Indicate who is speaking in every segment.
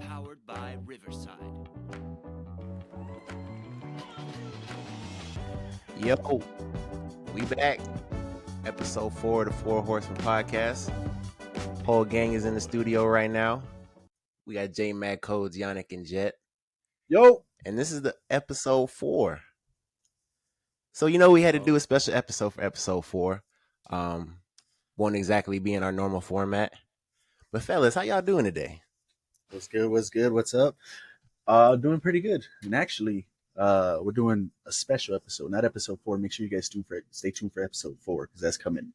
Speaker 1: Powered by Riverside.
Speaker 2: Yo, we back. Episode 4 of the Four Horsemen Podcast. Whole gang is in the studio right now. We got J Mad Codes, Yannick, and Jet.
Speaker 3: Yo,
Speaker 2: and this is the episode 4. So we had to do a special episode for episode 4. Won't exactly be in our normal format. But fellas, how y'all doing today?
Speaker 3: what's good? What's up? Doing pretty good. And actually, we're doing a special episode, not episode 4. Make sure you guys stay tuned for episode 4 because that's coming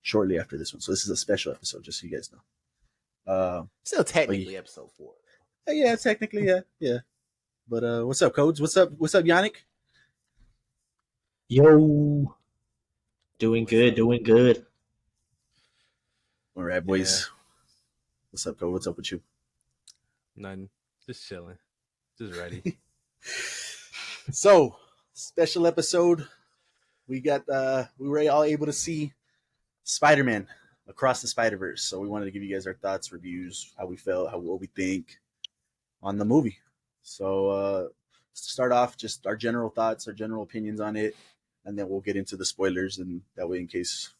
Speaker 3: shortly after this one. So this is a special episode, just so you guys know.
Speaker 2: Still technically episode 4.
Speaker 3: Yeah, technically, yeah. But what's up, Codes? What's up, Yannick?
Speaker 4: Yo, doing good.
Speaker 3: All right, boys. Yeah. What's up, Code? What's up with you?
Speaker 5: Nothing. Just chilling. Just ready.
Speaker 3: So, special episode. We were all able to see Spider-Man Across the Spider-Verse. So we wanted to give you guys our thoughts, reviews, how we felt, what we think on the movie. So to start off, just our general thoughts, our general opinions on it, and then we'll get into the spoilers. And that way, in case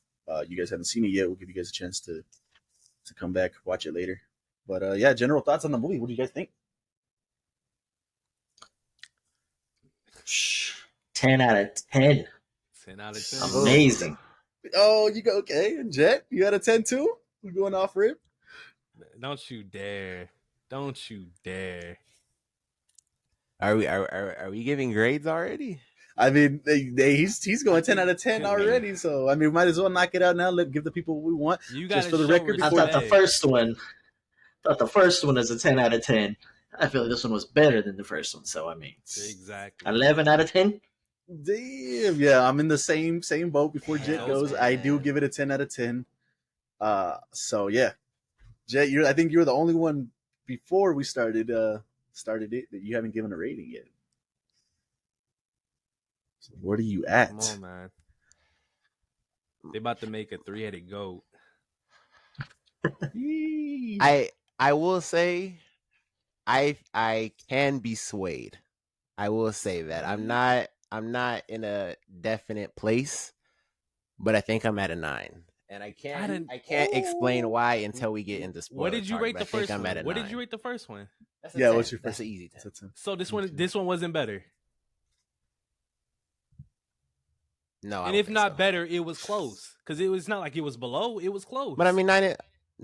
Speaker 3: you guys haven't seen it yet, we'll give you guys a chance to come back, watch it later. But yeah, general thoughts on the movie. What do you guys think?
Speaker 4: 10 out of 10.
Speaker 5: 10 out of 10.
Speaker 4: Amazing.
Speaker 3: Oh, you go okay. And Jet, you got a 10 too? We're going off rip.
Speaker 5: Don't you dare.
Speaker 2: Are we giving grades already?
Speaker 3: I mean, he's going 10 out of 10 already. So I mean, we might as well knock it out now. Give the people what we want.
Speaker 5: You
Speaker 3: just for the record.
Speaker 4: I thought the first one is a 10 out of 10. I feel like this one was better than the first one. So I mean,
Speaker 5: exactly
Speaker 4: 11 out of 10.
Speaker 3: Damn, yeah, I'm in the same boat before Jet goes. Man. I do give it a 10 out of 10. So yeah, Jet, I think you're the only one before we started it that you haven't given a rating yet. So where are you at?
Speaker 5: Come on, man. They about to make a 3-headed goat.
Speaker 2: I will say, I can be swayed. I will say that I'm not in a definite place, but I think I'm at a 9, and I can't explain why until we get into spoiler.
Speaker 5: What did you rate the first one?
Speaker 2: What
Speaker 5: did you rate the first one?
Speaker 3: Yeah, what's your first?
Speaker 2: That's an easy 10.
Speaker 5: So this one wasn't better.
Speaker 2: No,
Speaker 5: and if not better, it was close because it was not like it was below. It was close.
Speaker 2: But I mean, 9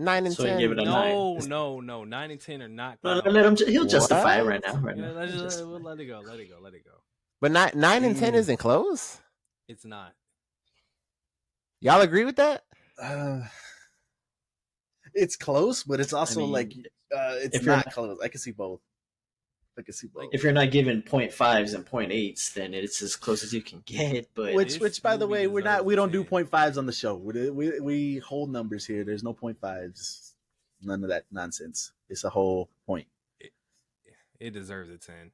Speaker 2: and
Speaker 4: so
Speaker 2: 10.
Speaker 4: Give it a 9.
Speaker 5: No. 9 and 10 are not.
Speaker 4: No, let him. He'll justify it right now.
Speaker 5: We'll let it go.
Speaker 2: But 9 and 10 isn't close.
Speaker 5: It's not.
Speaker 2: Y'all agree with that?
Speaker 3: It's close, but it's also it's not close. I can see both.
Speaker 4: If you're not giving 0.5s and 0.8s, then it's as close as you can get. But
Speaker 3: which by the way, we don't do 0.5s on the show. We hold numbers here. There's no 0.5s. None of that nonsense. It's a whole point.
Speaker 5: It deserves a 10,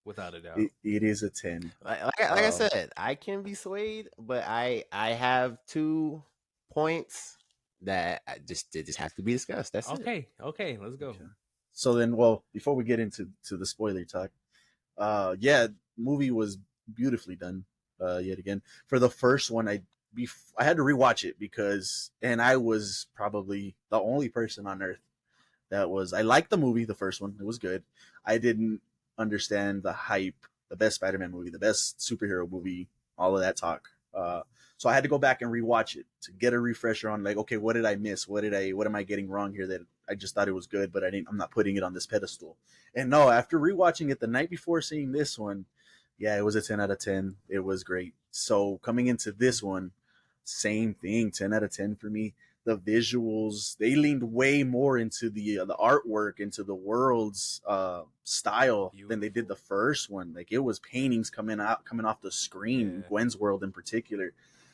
Speaker 5: without a doubt.
Speaker 3: It is a 10.
Speaker 2: Like I said, I can be swayed, but I have 2 points that just have to be discussed. That's
Speaker 5: it. Okay, let's go. Okay.
Speaker 3: So then, before we get into the spoiler talk, movie was beautifully done. Yet again, for the first one, I had to rewatch it because I was probably the only person on earth that was. I liked the movie, the first one, it was good. I didn't understand the hype, the best Spider-Man movie, the best superhero movie, all of that talk. So I had to go back and rewatch it to get a refresher on okay, what did I miss? What am I getting wrong here that I just thought it was good, but I'm not putting it on this pedestal. And no, after rewatching it the night before seeing this one, yeah, it was a 10 out of 10. It was great. So coming into this one, same thing, 10 out of 10 for me. The visuals, they leaned way more into the artwork, into the world's style than they did the first one. Like it was paintings coming off the screen, Gwen's world in particular.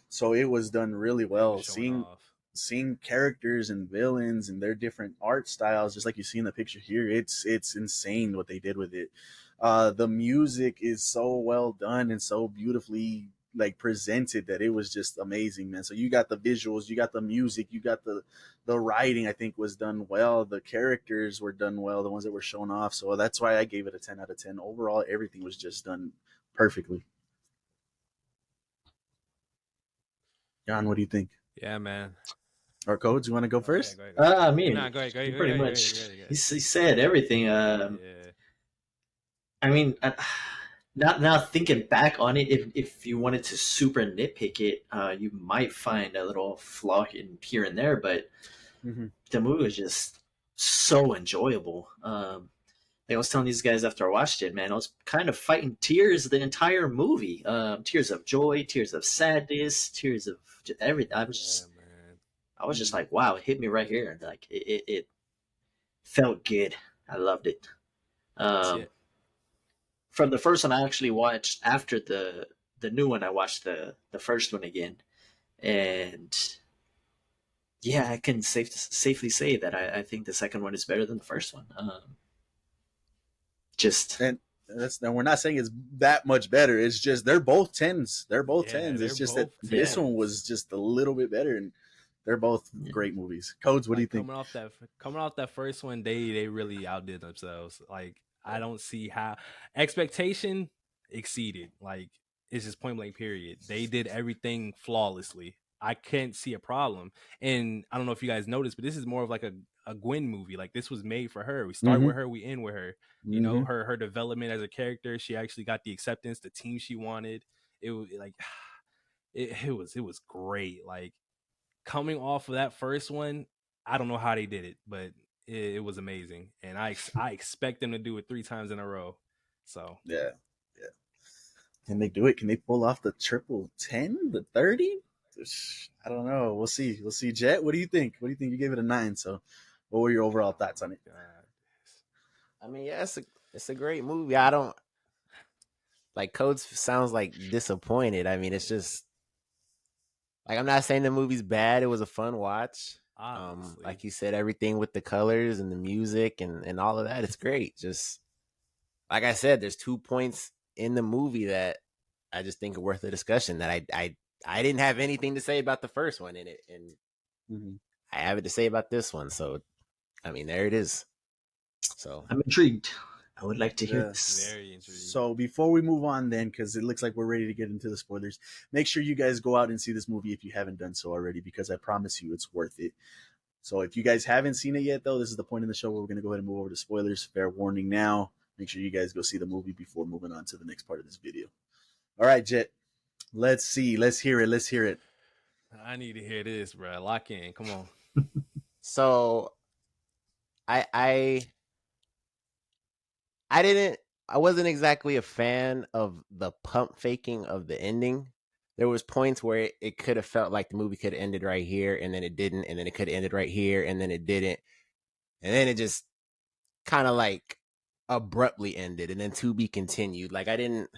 Speaker 3: So it was done really well. Seeing characters and villains and their different art styles, just like you see in the picture here, it's insane what they did with it. The music is so well done and so beautifully like presented that it was just amazing, man. So you got the visuals, you got the music, you got the writing. I think was done well. The characters were done well, the ones that were shown off. So that's why I gave it a 10 out of 10. Overall, everything was just done perfectly. John, what do you think?
Speaker 5: Yeah, man.
Speaker 3: Or Codes, you want to go first?
Speaker 5: Go ahead.
Speaker 4: I mean,
Speaker 5: Nah, go ahead.
Speaker 4: pretty much.
Speaker 5: Go ahead.
Speaker 4: He said everything.
Speaker 5: Yeah.
Speaker 4: I mean, now thinking back on it, if you wanted to super nitpick it, you might find a little flaw in here and there, but the movie was just so enjoyable. Like I was telling these guys after I watched it, man, I was kind of fighting tears the entire movie. Tears of joy, tears of sadness, tears of everything. I was just like, wow, it hit me right here. Like it felt good. I loved it. From the first one I actually watched after the new one, I watched the first one again, and yeah, I can safely say that I think the second one is better than the first one.
Speaker 3: And we're not saying it's that much better. It's just they're both 10s. They're both 10s. It's just that this one was just a little bit better, and they're both great movies. Codes, what do you think?
Speaker 5: Coming off that first one, they really outdid themselves. Like I don't see how expectation exceeded. Like it's just point blank period. They did everything flawlessly. I can't see a problem. And I don't know if you guys noticed, but this is more of like a Gwen movie. Like this was made for her. We start with her, we end with her. You know, her development as a character. She actually got the acceptance, the team she wanted. It was like it was great. Like coming off of that first one, I don't know how they did it, but it was amazing. And I expect them to do it 3 times in a row. So
Speaker 3: yeah. Can they do it? Can they pull off the triple 10, the 30? I don't know. We'll see. Jet, what do you think? You gave it a 9. So what were your overall thoughts on it?
Speaker 2: I mean, yeah, it's a great movie. I don't like Codes sounds like disappointed. I mean, it's just like I'm not saying the movie's bad. It was a fun watch. Like you said, everything with the colors and the music and all of that, it's great. Just like I said, there's 2 points in the movie that I just think are worth a discussion that I didn't have anything to say about the first one in it, and I have it to say about this one. So, I mean, there it is. So
Speaker 4: I'm intrigued. I would like to hear this.
Speaker 5: Very intrigued.
Speaker 3: So before we move on then, because it looks like we're ready to get into the spoilers, make sure you guys go out and see this movie if you haven't done so already, because I promise you it's worth it. So if you guys haven't seen it yet, though, this is the point in the show where we're going to go ahead and move over to spoilers. Fair warning now. Make sure you guys go see the movie before moving on to the next part of this video. All right, Jet. Let's see. Let's hear it.
Speaker 5: I need to hear this, bro. Lock in. Come on.
Speaker 2: So I wasn't exactly a fan of the pump faking of the ending. There was points where it could have felt like the movie could have ended right here, and then it didn't, and then it could have ended right here, and then it didn't, and then it just kind of like abruptly ended, and then to be continued. Like I don't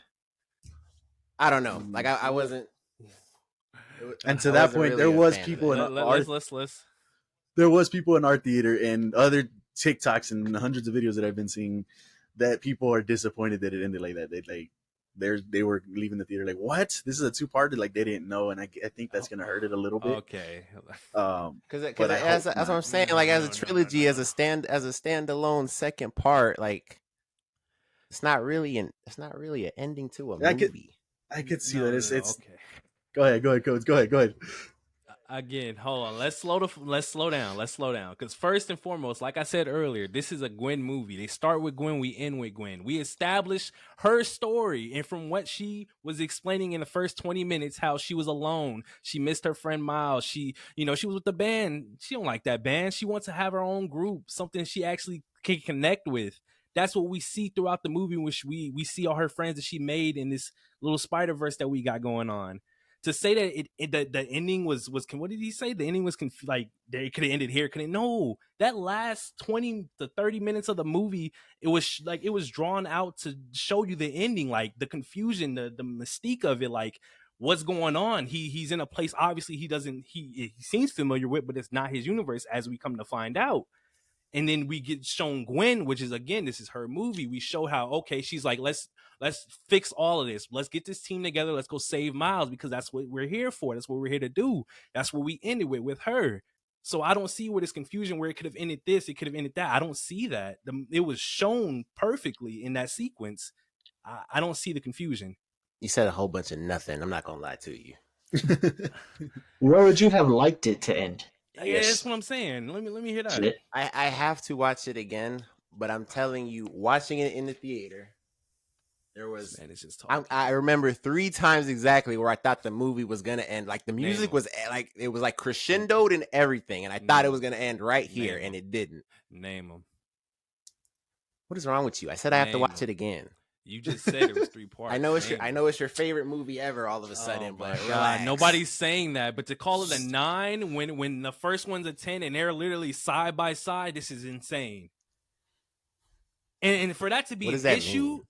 Speaker 2: know. Like I wasn't.
Speaker 3: And to that point, there was people in there was people in our theater and other TikToks and hundreds of videos that I've been seeing that people are disappointed that it ended like that. They were leaving the theater like, what? This is a 2-parter? Like they didn't know, and I think that's gonna hurt it a little bit.
Speaker 5: Okay.
Speaker 2: Because that's what I'm saying. Like as a trilogy, as a standalone second part, like it's not really an ending to a movie.
Speaker 3: I could see that. It's
Speaker 5: okay.
Speaker 3: Go ahead, Codes. Go ahead.
Speaker 5: Again, hold on. Let's slow down. Because first and foremost, like I said earlier, this is a Gwen movie. They start with Gwen, we end with Gwen. We establish her story, and from what she was explaining in the first 20 minutes, how she was alone, she missed her friend Miles. She was with the band. She don't like that band. She wants to have her own group, something she actually can connect with. That's what we see throughout the movie, which we see all her friends that she made in this little Spider-Verse that we got going on. To say that the ending was what did he say? The ending was like they could have ended here. No, that last 20 to 30 minutes of the movie, it was drawn out to show you the ending, like the confusion, the mystique of it, like what's going on. He's in a place obviously he seems familiar with, but it's not his universe, as we come to find out. And then we get shown Gwen, which is, again, this is her movie. We show how, okay, she's like, let's fix all of this. Let's get this team together. Let's go save Miles, because that's what we're here for. That's what we're here to do. That's what we ended with her. So I don't see where this confusion, where it could have ended this, it could have ended that. I don't see that. It was shown perfectly in that sequence. I don't see the confusion.
Speaker 2: You said a whole bunch of nothing. I'm not gonna lie to you.
Speaker 4: Where would you have liked it to end?
Speaker 5: Yeah, that's what I'm saying. Let me hear that.
Speaker 2: I have to watch it again, but I'm telling you, watching it in the theater, there was.
Speaker 5: Man, it's just
Speaker 2: I remember 3 times exactly where I thought the movie was gonna end. Like the music was like, it was like crescendoed and everything, and I thought it was gonna end right here, and it didn't.
Speaker 5: Name them.
Speaker 2: What is wrong with you? I said I have to watch it again.
Speaker 5: You just said it was 3 parts.
Speaker 2: I know it's your favorite movie ever. All of a sudden, but relax.
Speaker 5: Nobody's saying that. But to call it a 9 when the first one's a 10 and they're literally side by side, this is insane. And for that to be an issue,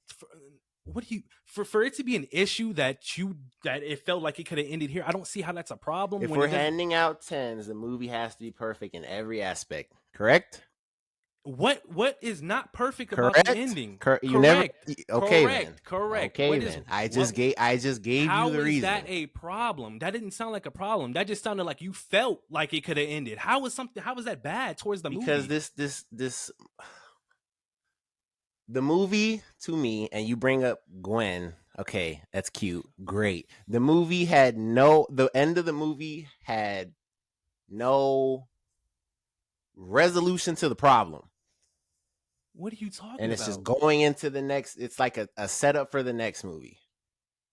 Speaker 5: for it to be an issue that it felt like it could have ended here, I don't see how that's a problem.
Speaker 2: If we're handing out 10s, the movie has to be perfect in every aspect. Correct?
Speaker 5: What is not perfect about the ending?
Speaker 2: Correct. Okay, then. I just gave you the reason.
Speaker 5: How is that a problem? That didn't sound like a problem. That just sounded like you felt like it could have ended. How was that bad towards the movie?
Speaker 2: Because this the movie, to me, and you bring up Gwen. Okay, that's cute. Great. The end of the movie had no resolution to the problem.
Speaker 5: What are you talking about?
Speaker 2: And it's just going into the next. It's like a setup for the next movie.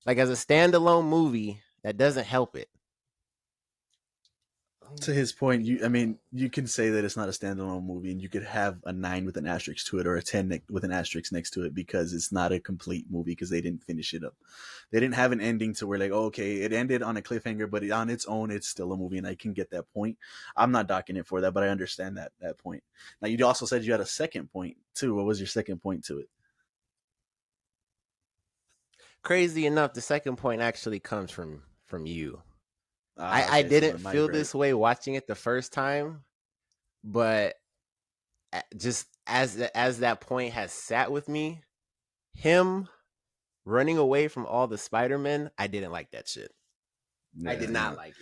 Speaker 2: Like, as a standalone movie, that doesn't help it.
Speaker 3: To his point, you can say that it's not a standalone movie, and you could have a 9 with an asterisk to it, or a 10 with an asterisk next to it, because it's not a complete movie, because they didn't finish it up. They didn't have an ending to where, like, okay, it ended on a cliffhanger, but on its own, it's still a movie, and I can get that point. I'm not docking it for that, but I understand that point. Now, you also said you had a second point too. What was your second point to it?
Speaker 2: Crazy enough, the second point actually comes from you. I didn't feel this way watching it the first time, but just as that point has sat with me, him running away from all the Spider-Men, I didn't like that shit. Yeah. I did not like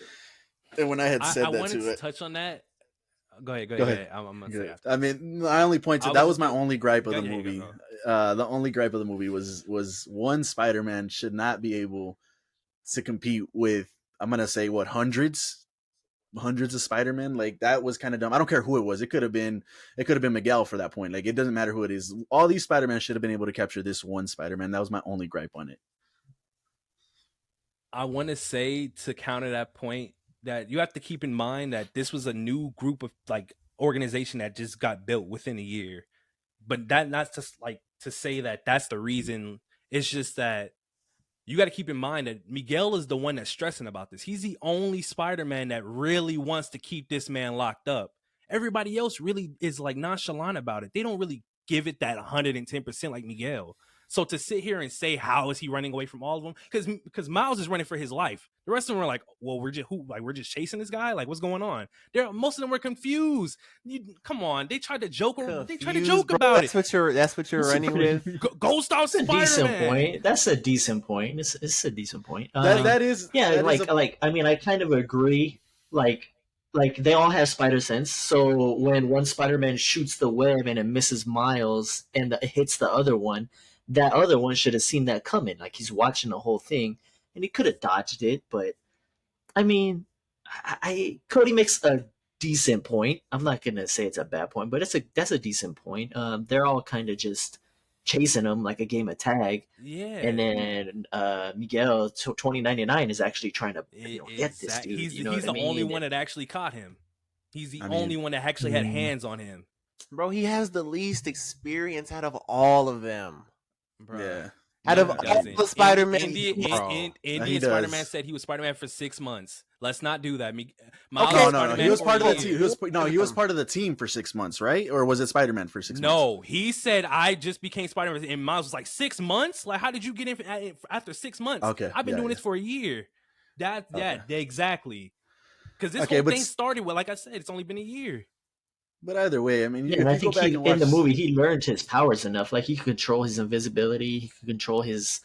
Speaker 2: it.
Speaker 3: And when I had said
Speaker 5: I
Speaker 3: that
Speaker 5: wanted
Speaker 3: to
Speaker 5: to
Speaker 3: it,
Speaker 5: touch on that. Go ahead. I'm gonna say after.
Speaker 3: I mean, I only pointed. That was my only gripe of the movie. The only gripe of the movie was one, Spider-Man should not be able to compete with, I'm gonna say, hundreds of Spider-Man. Like, that was kind of dumb. I don't care who it was. It could have been Miguel for that point. Like, it doesn't matter who it is. All these Spider-Man should have been able to capture this one Spider-Man. That was my only gripe on it.
Speaker 5: I want to say, to counter that point, that you have to keep in mind that this was a new group of, like, organization that just got built within a year. But that, not just like to say that that's the reason. It's just that you got to keep in mind that Miguel is the one that's stressing about this. He's the only Spider-Man that really wants to keep this man locked up. Everybody else really is, like, nonchalant about it. They don't really give it that 110% like Miguel. So to sit here and say, how is he running away from all of them? Because Miles is running for his life. The rest of them are like, well, we're just chasing this guy. Like, what's going on? Most of them were confused. Come on, they tried to joke. They tried to joke about
Speaker 2: it. That's what you're running with.
Speaker 5: Go stop Spider-Man.
Speaker 4: Decent point. That's a decent point. It's a decent point.
Speaker 3: That is.
Speaker 4: Yeah, I mean, I kind of agree. Like they all have spider sense. So when one Spider-Man shoots the web and it misses Miles and it hits the other one, that other one should have seen that coming. Like, he's watching the whole thing, and he could have dodged it. But I mean, Cody makes a decent point. I'm not gonna say it's a bad point, but that's a decent point. They're all kind of just chasing him like a game of tag.
Speaker 5: Yeah.
Speaker 4: And then Miguel 2099 is actually trying to get this dude.
Speaker 5: He's the only one that actually caught him. He's the only one that actually had hands on him.
Speaker 2: Bro, he has the least experience out of all of them.
Speaker 5: Bro.
Speaker 3: Yeah.
Speaker 2: Out of all the Spider-Man,
Speaker 5: Indian Spider-Man said he was Spider-Man for 6 months. Let's not do that.
Speaker 3: No. He was part of the team. He was part of the team for 6 months, right? Or was it Spider-Man for 6 months?
Speaker 5: No, he said, I just became Spider-Man. And Miles was like, 6 months? Like, how did you get in after 6 months?
Speaker 3: Okay.
Speaker 5: I've been doing this for a year. Exactly. Because this whole thing started with, like I said, it's only been a year.
Speaker 3: But either way, I mean,
Speaker 4: Yeah, and I
Speaker 3: if you
Speaker 4: think
Speaker 3: go back
Speaker 4: he
Speaker 3: and watch
Speaker 4: in the movie he learned his powers enough. Like he could control his invisibility, he could control his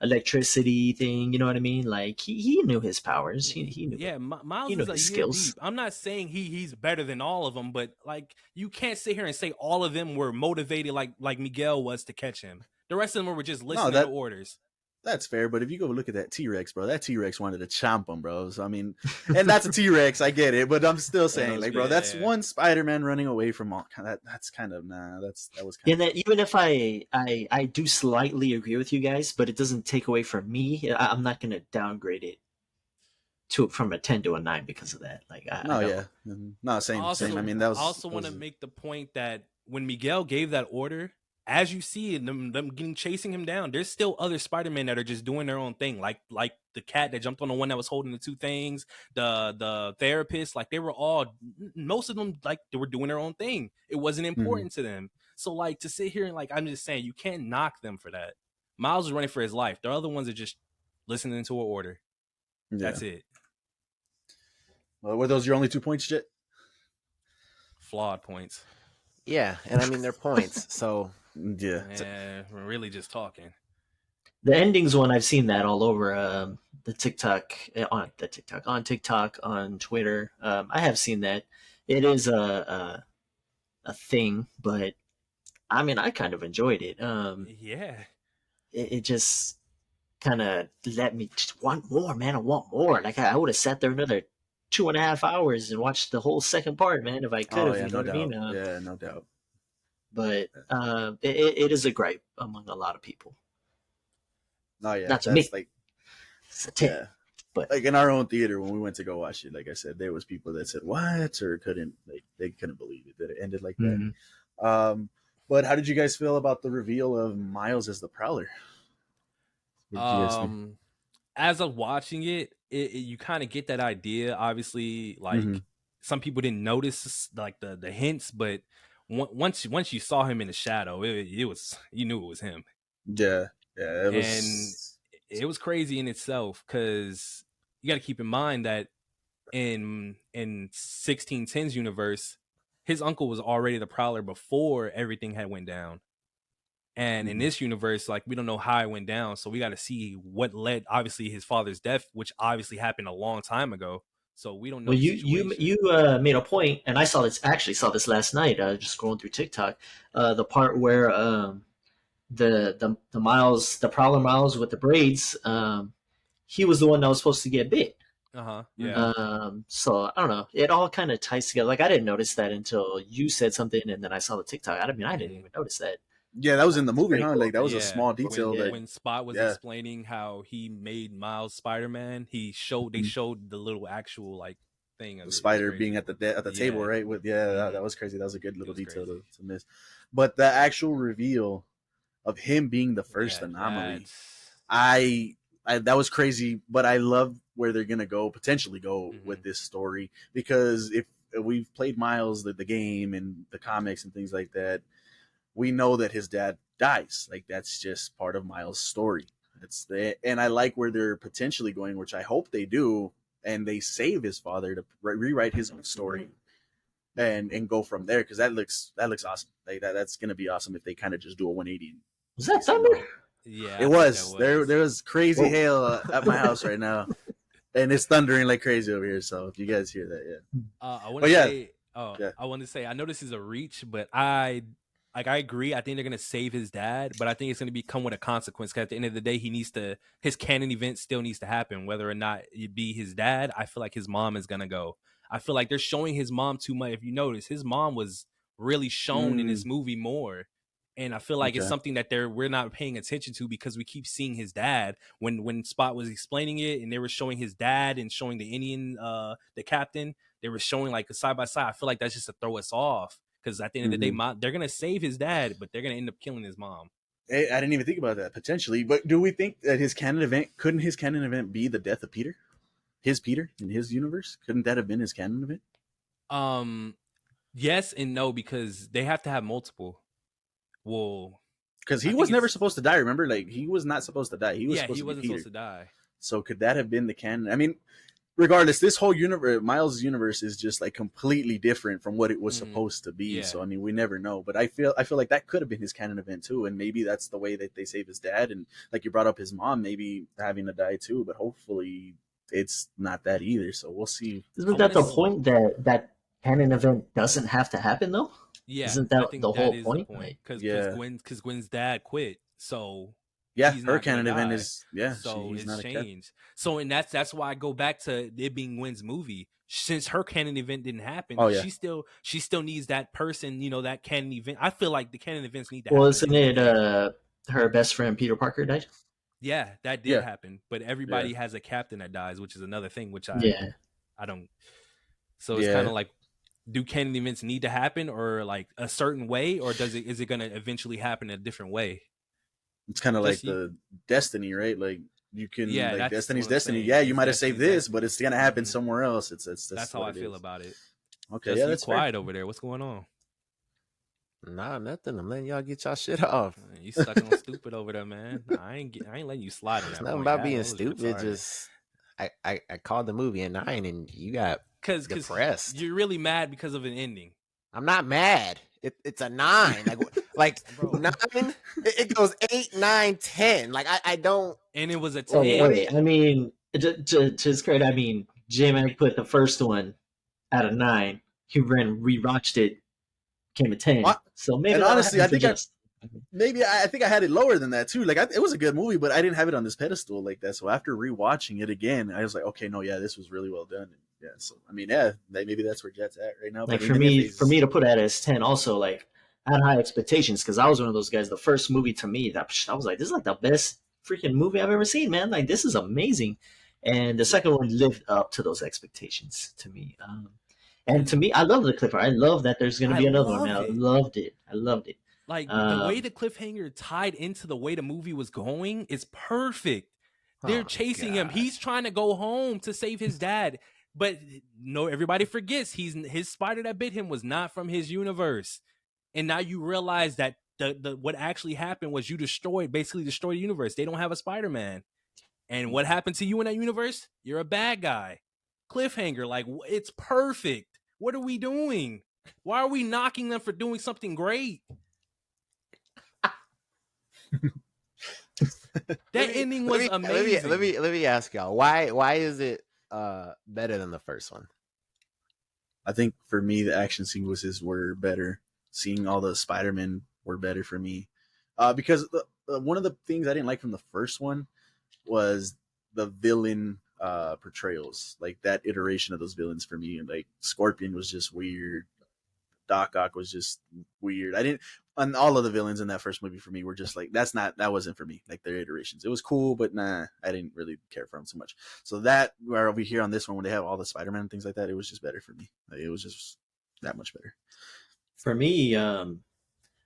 Speaker 4: electricity thing. You know what I mean? Like he knew his powers. He knew
Speaker 5: Yeah,
Speaker 4: he
Speaker 5: Miles
Speaker 4: knew
Speaker 5: is a
Speaker 4: his
Speaker 5: year
Speaker 4: skills.
Speaker 5: deep. I'm not saying he's better than all of them, but like you can't sit here and say all of them were motivated like Miguel was to catch him. The rest of them were just listening to orders.
Speaker 3: That's fair, but if you go look at that T-Rex, bro, that T-Rex wanted to chomp him, bro. So I mean, and that's a T-Rex, I get it, but I'm still saying, like, bro, that's one Spider-Man running away from all. That's kind of that was kind
Speaker 4: And that even if I do slightly agree with you guys, but it doesn't take away from me. I'm not going to downgrade it from a 10 to a 9 because of that. Like,
Speaker 3: same. I mean, that was.
Speaker 5: I also want to make the point that when Miguel gave that order, as you see them chasing him down, there's still other Spider-Men that are just doing their own thing, like the cat that jumped on the one that was holding the two things, the therapist, like they were all, most of them, like they were doing their own thing. It wasn't important to them. So like to sit here and like, I'm just saying, you can't knock them for that. Miles is running for his life. The other ones are just listening to an order. Yeah. That's it.
Speaker 3: Well, were those your only 2 points, Jet?
Speaker 5: Flawed points.
Speaker 2: Yeah, and I mean they're points, so
Speaker 5: yeah, we're really just talking.
Speaker 4: The endings one, I've seen that all over on TikTok, on Twitter. I have seen that. It is a thing, but I mean, I kind of enjoyed it.
Speaker 5: Yeah,
Speaker 4: it just kind of let me just want more, man. I want more. Like I would have sat there another 2.5 hours and watched the whole second part, man, if I could have.
Speaker 3: Yeah,
Speaker 4: you know what I mean?
Speaker 3: Yeah, no doubt.
Speaker 4: But it is a gripe among a lot of people.
Speaker 3: Oh yeah,
Speaker 4: not to me.
Speaker 3: Like,
Speaker 4: it's a 10,
Speaker 3: yeah.
Speaker 4: But
Speaker 3: like in our own theater when we went to go watch it, like I said, there was people that said what or couldn't, like they couldn't believe it that it ended like that. But how did you guys feel about the reveal of Miles as the Prowler?
Speaker 5: As of watching it, you kind of get that idea. Obviously, like some people didn't notice like the hints, but once you saw him in the shadow, it was, you knew it was him.
Speaker 3: Yeah,
Speaker 5: it was crazy in itself because you got to keep in mind that in 1610's universe, his uncle was already the Prowler before everything had went down. And in this universe, like we don't know how it went down, so we got to see what led, obviously, his father's death, which obviously happened a long time ago. So we don't know.
Speaker 4: Well, you made a point, and I saw this last night. Just scrolling through TikTok, the part where the Miles, the Prowler Miles with the braids, he was the one that was supposed to get bit.
Speaker 5: Yeah.
Speaker 4: So I don't know. It all kind of ties together. Like I didn't notice that until you said something, and then I saw the TikTok. I didn't even notice that.
Speaker 3: Yeah, that was in the movie, huh? Like that was a small detail.
Speaker 5: When Spot was explaining how he made Miles Spider-Man, they showed the little actual like thing of
Speaker 3: the spider being at the table, right? With that was crazy. That was a good little detail to miss. But the actual reveal of him being the first anomaly, I that was crazy. But I love where they're gonna potentially go with this story, because if we've played Miles the game and the comics and things like that, we know that his dad dies. Like that's just part of Miles' story. And I like where they're potentially going, which I hope they do, and they save his father to rewrite his own story and go from there, because that looks awesome. Like that's gonna be awesome if they kind of just do a 180.
Speaker 4: Was that thunder?
Speaker 5: Yeah,
Speaker 3: it was. There was crazy hail at my house right now, and it's thundering like crazy over here. So if you guys hear that,
Speaker 5: I want to say I know this is a reach, but I agree. I think they're gonna save his dad, but I think it's gonna come with a consequence. Because at the end of the day, his canon event still needs to happen, whether or not it be his dad. I feel like his mom is gonna go. I feel like they're showing his mom too much. If you notice, his mom was really shown in this movie more, and I feel like it's something that we're not paying attention to, because we keep seeing his dad. When Spot was explaining it, and they were showing his dad and showing the Indian, the captain, they were showing like a side by side. I feel like that's just to throw us off. Because at the end of the day, they're going to save his dad, but they're going to end up killing his mom.
Speaker 3: I didn't even think about that, potentially. But do we think that couldn't his canon event be the death of Peter? His Peter in his universe? Couldn't that have been his canon event?
Speaker 5: Yes and no, because they have to have multiple. Well,
Speaker 3: because he was never supposed to die, remember? Like, he was not supposed to die. He wasn't supposed to die. So could that have been the canon? I mean, regardless, this whole universe, Miles' universe, is just like completely different from what it was supposed to be.
Speaker 5: Yeah.
Speaker 3: So I mean, we never know. But I feel like that could have been his canon event too, and maybe that's the way that they save his dad. And like you brought up, his mom maybe having to die too. But hopefully, it's not that either. So we'll see.
Speaker 4: Isn't that the point that canon event doesn't have to happen though?
Speaker 5: Yeah,
Speaker 4: Isn't
Speaker 5: I
Speaker 4: that
Speaker 5: think
Speaker 4: the
Speaker 5: that
Speaker 4: whole
Speaker 5: is
Speaker 4: point?
Speaker 5: the point. Because
Speaker 3: Yeah.
Speaker 5: Gwen's dad quit, so
Speaker 3: Yeah,
Speaker 5: he's
Speaker 3: her
Speaker 5: not gonna
Speaker 3: canon event
Speaker 5: die.
Speaker 3: is
Speaker 5: So
Speaker 3: he's
Speaker 5: it's
Speaker 3: not a cat.
Speaker 5: changed. So and that's why I go back to it being Gwen's movie. Since her canon event didn't happen,
Speaker 3: Oh, yeah.
Speaker 5: she still needs that person, that canon event. I feel like the canon events need to
Speaker 4: Well,
Speaker 5: happen.
Speaker 4: isn't it her best friend Peter Parker died?
Speaker 5: Yeah, that did
Speaker 3: Yeah.
Speaker 5: happen. But everybody has a captain that dies, which is another thing which I don't. So it's
Speaker 3: Yeah.
Speaker 5: kind of like, do canon events need to happen or like a certain way, or is it going to eventually happen a different way?
Speaker 3: It's kind of like
Speaker 5: Just you-
Speaker 3: the destiny, right? Like you can,
Speaker 5: Yeah,
Speaker 3: like
Speaker 5: that's
Speaker 3: destiny's
Speaker 5: what I'm
Speaker 3: destiny.
Speaker 5: saying.
Speaker 3: Yeah, you
Speaker 5: It's
Speaker 3: might have saved
Speaker 5: destiny's
Speaker 3: this, but it's gonna happen
Speaker 5: Mhm.
Speaker 3: somewhere else.
Speaker 5: That's how I feel about it.
Speaker 3: Okay,
Speaker 5: Just
Speaker 3: yeah,
Speaker 5: you
Speaker 3: that's fair.
Speaker 5: quiet over there. What's going on?
Speaker 2: Nah, nothing. I'm letting y'all get y'all shit off.
Speaker 5: You sucking on stupid over there, man. I ain't letting you slide on
Speaker 2: It's
Speaker 5: that.
Speaker 2: nothing
Speaker 5: point.
Speaker 2: about
Speaker 5: That
Speaker 2: being
Speaker 5: was
Speaker 2: stupid.
Speaker 5: retarded.
Speaker 2: Just I called the movie a 9, and you got
Speaker 5: because
Speaker 2: depressed.
Speaker 5: you're really mad because of an ending.
Speaker 2: I'm not mad. It's a 9. Like
Speaker 5: Bro.
Speaker 2: 9. It goes 8, 9, 10. Like I don't.
Speaker 5: And it was a
Speaker 4: Oh,
Speaker 5: 10.
Speaker 4: wait, I mean, to his credit, I mean, J-Mac put the first one out of 9. He rewatched it, came a 10.
Speaker 3: What?
Speaker 4: So maybe
Speaker 3: And
Speaker 4: that
Speaker 3: honestly,
Speaker 4: happened
Speaker 3: I
Speaker 4: for
Speaker 3: think
Speaker 4: just.
Speaker 3: Maybe I think I had it lower than that too. Like it was a good movie, but I didn't have it on this pedestal like that. So after rewatching it again, I was like, okay, no, yeah, this was really well done. And yeah, so I mean, yeah, maybe that's where Jet's at right now.
Speaker 4: Like
Speaker 3: but
Speaker 4: for
Speaker 3: even if
Speaker 4: me to put that as 10 also, like I had high expectations because I was one of those guys. The first movie to me that I was like, this is like the best freaking movie I've ever seen, man. Like this is amazing. And the second one lived up to those expectations to me. And to me, I love the cliffhanger. I love that there's going to be another one.
Speaker 5: love
Speaker 4: I
Speaker 5: it.
Speaker 4: loved it. I loved it.
Speaker 5: Like the way the cliffhanger tied into the way the movie was going is perfect. They're
Speaker 2: Oh,
Speaker 5: chasing him.
Speaker 2: God.
Speaker 5: He's trying to go home to save his dad. But no, everybody forgets his spider that bit him was not from his universe. And now you realize that the what actually happened was you basically destroyed the universe. They don't have a Spider-Man. And what happened to you in that universe? You're a bad guy. Cliffhanger, like it's perfect. What are we doing? Why are we knocking them for doing something great? That ending was amazing.
Speaker 2: Let me ask y'all why is it better than the first one?
Speaker 3: I think for me, the action sequences were better. Seeing all the Spider-Men were better for me. Because one of the things I didn't like from the first one was the villain portrayals. Like that iteration of those villains for me. Like Scorpion was just weird. Doc Ock was just weird. And all of the villains in that first movie for me were just like, that wasn't for me. Like their iterations. It was cool, but nah, I didn't really care for them so much. So that, where over here on this one, when they have all the Spider-Man and things like that, it was just better for me. Like, it was just that much better.
Speaker 4: For me, I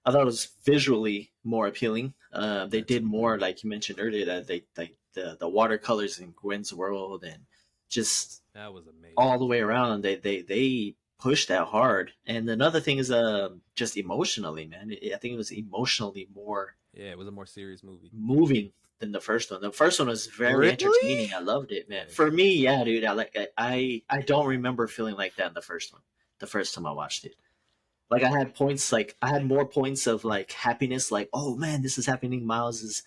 Speaker 4: thought it was visually more appealing. They did more, like you mentioned earlier, that they like the watercolors in Gwen's world and just
Speaker 5: That was amazing.
Speaker 4: all the way around. They pushed that hard. And another thing is just emotionally, man. I think it was emotionally more
Speaker 5: Yeah, it was a more serious movie.
Speaker 4: moving than the first one. The first one was very
Speaker 2: Really?
Speaker 4: entertaining. I loved it, man. For me, yeah, dude. I don't remember feeling like that in the first one. The first time I watched it. Like I had more points of like happiness, like, oh man, this is happening. Miles is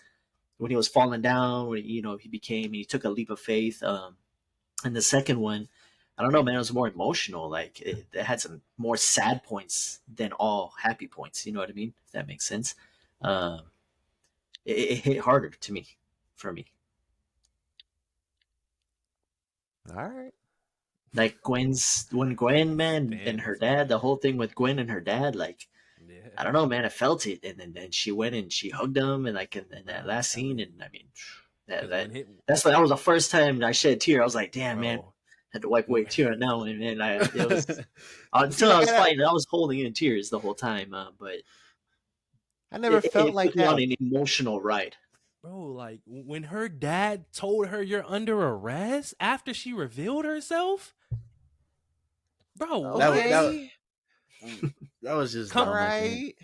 Speaker 4: when he was falling down, when he took a leap of faith. And the second one, I don't know, man, it was more emotional. Like it had some more sad points than all happy points. You know what I mean? If that makes sense. It hit harder to me, for me.
Speaker 2: All right.
Speaker 4: Like when Gwen, man,
Speaker 5: Damn.
Speaker 4: and her dad, the whole thing with Gwen and her dad, like,
Speaker 5: Yeah.
Speaker 4: I don't know, man, I felt it. And then she went and she hugged him, and like in that last scene, and I mean, that was the first time I shed a tear. I was like, damn, man, had to wipe away a tear on that one, and it was until I was fighting, I was holding in tears the whole time. But
Speaker 2: I never felt
Speaker 4: it
Speaker 2: like
Speaker 4: put me
Speaker 2: that.
Speaker 4: on an emotional ride.
Speaker 5: Bro, like when her dad told her you're under arrest after she revealed herself, bro.
Speaker 3: That
Speaker 2: Okay.
Speaker 3: That was just
Speaker 5: Come
Speaker 3: dumb, I think.
Speaker 2: right.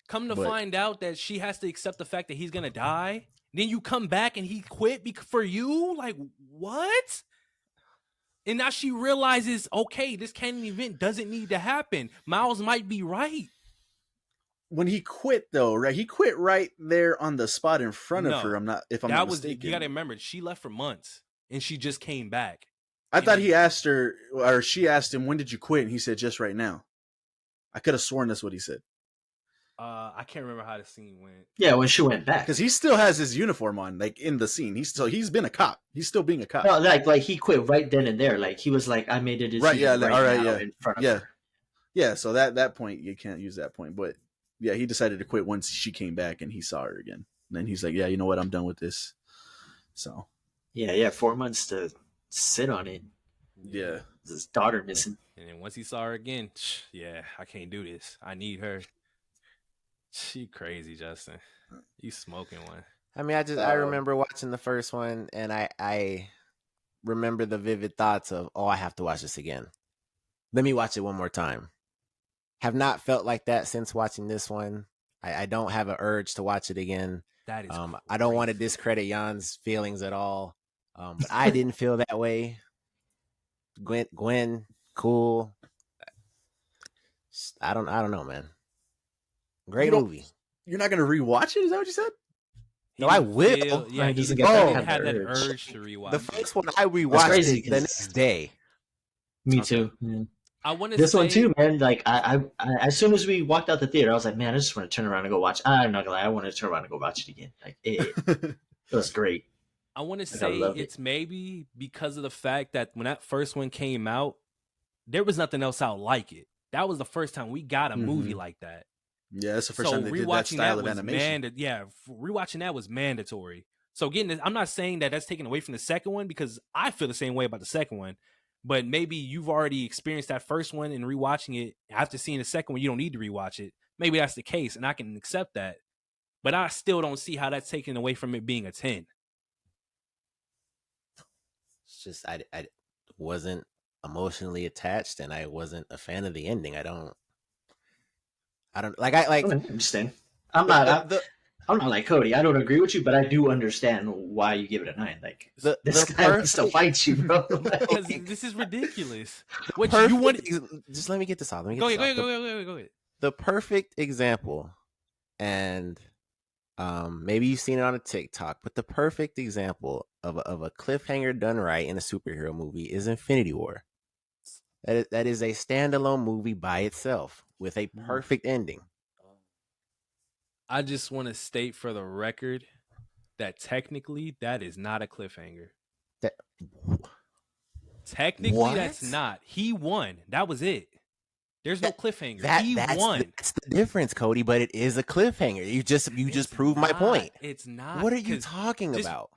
Speaker 5: Come to
Speaker 3: But-
Speaker 5: find out that she has to accept the fact that he's gonna die. Then you come back and he quit for you. Like what? And now she realizes, okay, this canon event doesn't need to happen. Miles might be right.
Speaker 3: When he quit, though, right? He quit right there on the spot in front of
Speaker 5: No,
Speaker 3: her. I'm not mistaken.
Speaker 5: You got to remember, she left for months, and she just came back.
Speaker 3: I thought he asked her, or she asked him, "When did you quit?" And he said, "Just right now." I could have sworn that's what he said.
Speaker 5: I can't remember how the scene went.
Speaker 4: Yeah, when she went back,
Speaker 3: Because he still has his uniform on, like in the scene. He's been a cop. He's still being a cop.
Speaker 4: no, like he quit right then and there. Like he was like, I made a decision
Speaker 3: Right, yeah,
Speaker 4: right
Speaker 3: all right,
Speaker 4: now
Speaker 3: yeah.
Speaker 4: in front of
Speaker 3: Yeah.
Speaker 4: her.
Speaker 3: Yeah, so that point, you can't use that point. But yeah, he decided to quit once she came back and he saw her again. And then he's like, yeah, you know what? I'm done with this. So.
Speaker 4: Yeah, 4 months to sit on it.
Speaker 3: Yeah.
Speaker 4: His daughter missing.
Speaker 5: And then once he saw her again, yeah, I can't do this. I need her. She crazy, Justin. You smoking one.
Speaker 2: I mean, I remember watching the first one, and I remember the vivid thoughts of, I have to watch this again. Let me watch it one more time. Have not felt like that since watching this one. I don't have an urge to watch it again.
Speaker 5: That is
Speaker 2: I don't want to discredit Jan's feelings at all, but I didn't feel that way. Gwen, cool. I don't know, man. Great movie.
Speaker 3: You're not gonna rewatch it? Is that what you said?
Speaker 2: No, I will.
Speaker 5: Yeah, he
Speaker 4: doesn't
Speaker 5: had
Speaker 4: get
Speaker 5: that
Speaker 4: that
Speaker 5: urge to rewatch.
Speaker 2: The first one I rewatched
Speaker 4: crazy,
Speaker 2: it the next day.
Speaker 4: Me too. Yeah.
Speaker 5: I want to
Speaker 4: This one too, man. Like I, as soon as we walked out the theater, I was like, man, I just want to turn around and go watch. I'm not gonna lie, I want to turn around and go watch it again. Like it was great.
Speaker 5: I want to
Speaker 4: I
Speaker 5: say
Speaker 4: love
Speaker 5: it's maybe because of the fact that when that first one came out, there was nothing else out like it. That was the first time we got a movie like that.
Speaker 3: Yeah, that's the first time they did that style of animation.
Speaker 5: Rewatching that was mandatory. So again, I'm not saying that that's taken away from the second one because I feel the same way about the second one. But maybe you've already experienced that first one and rewatching it after seeing the second one, you don't need to rewatch it. Maybe that's the case, and I can accept that. But I still don't see how that's taken away from it being a 10.
Speaker 2: It's just I wasn't emotionally attached, and I wasn't a fan of the ending. I don't like.
Speaker 4: I understand. I'm not like Cody. I don't agree with you, but I do understand why you give it a 9. Like this guy wants to fight you, bro.
Speaker 5: Because this is ridiculous. What
Speaker 2: perfect,
Speaker 5: you want?
Speaker 2: Just let me get this off.
Speaker 5: Go ahead.
Speaker 2: The perfect example, and maybe you've seen it on a TikTok, but the perfect example of a cliffhanger done right in a superhero movie is Infinity War. That is a standalone movie by itself with a perfect ending.
Speaker 5: I just want to state for the record that technically that is not a cliffhanger. Technically, that's not. He won. That was it. There's no cliffhanger. He won.
Speaker 2: That's the difference, Cody. But it is a cliffhanger. You just proved my point.
Speaker 5: It's not.
Speaker 2: What are you talking about?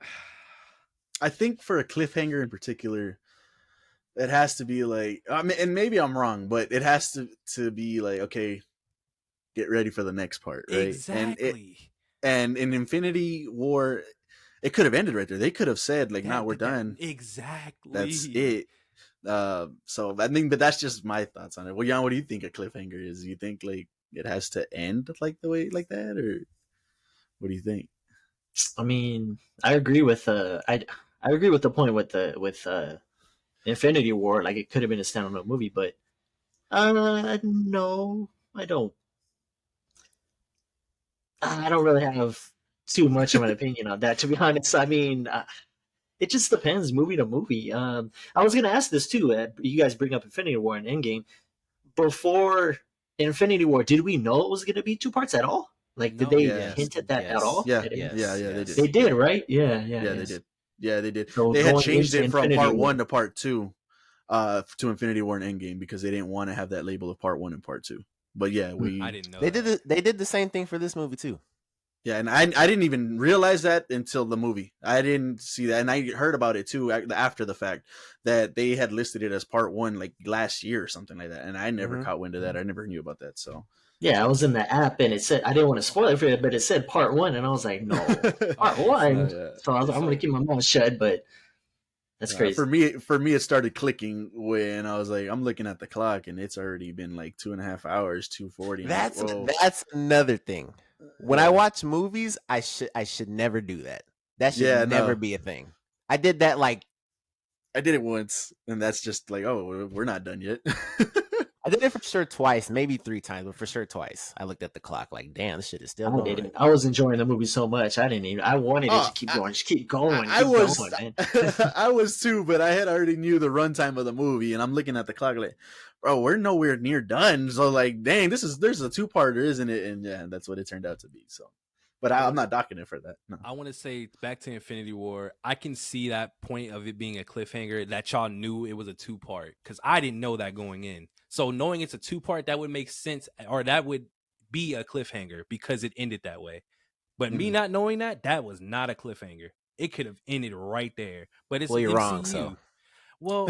Speaker 3: I think for a cliffhanger in particular, it has to be like, I mean, and maybe I'm wrong, but it has to be like, okay, get ready for the next part, right?
Speaker 5: Exactly.
Speaker 3: And in Infinity War, it could have ended right there. They could have said like, "No, we're done."
Speaker 5: Exactly.
Speaker 3: That's it. So I think, but that's just my thoughts on it. Well, Jan, what do you think a cliffhanger is? Do you think like it has to end like the way like that, or what do you think?
Speaker 4: I mean, I agree with I agree with the point with Infinity War. Like it could have been a standalone movie, but no, I don't. I don't really have too much of an opinion on that, to be honest. I mean, it just depends movie to movie. I was going to ask this too. You guys bring up Infinity War and Endgame. Before Infinity War, did we know it was going to be 2 parts at all? Like, did they hint at that at all?
Speaker 3: Yeah, they did.
Speaker 4: They did, right? Yeah,
Speaker 3: they did. Yeah, they did.
Speaker 4: So
Speaker 3: they had changed it from
Speaker 4: Infinity
Speaker 3: part
Speaker 4: War
Speaker 3: 1 to part 2 to Infinity War and Endgame because they didn't want to have that label of part 1 and part 2. But yeah,
Speaker 5: I didn't know
Speaker 2: they did the same thing for this movie too.
Speaker 3: Yeah, and I didn't even realize that until the movie. I didn't see that, and I heard about it too after the fact that they had listed it as part 1 like last year or something like that, and I never caught wind of that. I never knew about that. So
Speaker 4: yeah, I was in the app and it said I didn't want to spoil it for you, but it said part 1, and I was like, no, part 1. So I was like, I'm gonna keep my mouth shut, but that's crazy.
Speaker 3: For me, it started clicking when I was like, I'm looking at the clock, and it's already been like 2.5 hours, 2:40.
Speaker 2: That's another thing. When I watch movies, I should never do that. That should never be a thing. I did that like
Speaker 3: I did it once, and that's just like, oh, we're not done yet.
Speaker 2: I did it for sure twice, maybe 3 times, but for sure twice. I looked at the clock like, damn, this shit is still
Speaker 4: I
Speaker 2: going.
Speaker 4: didn't. I was enjoying the movie so much. I didn't even. I wanted it to keep going. Just keep going.
Speaker 3: I was,
Speaker 4: going, man.
Speaker 3: I was too, but I had already knew the runtime of the movie, and I'm looking at the clock like, bro, we're nowhere near done. So like, dang, there's a 2-parter, isn't it? And yeah, that's what it turned out to be. So, but I'm not docking it for that. No.
Speaker 5: I want to say back to Infinity War. I can see that point of it being a cliffhanger that y'all knew it was a 2-part because I didn't know that going in. So knowing it's a 2-part, that would make sense, or that would be a cliffhanger because it ended that way. But me not knowing that was not a cliffhanger. It could have ended right there. But it's
Speaker 2: you're
Speaker 5: MCU.
Speaker 2: wrong. So,
Speaker 5: well,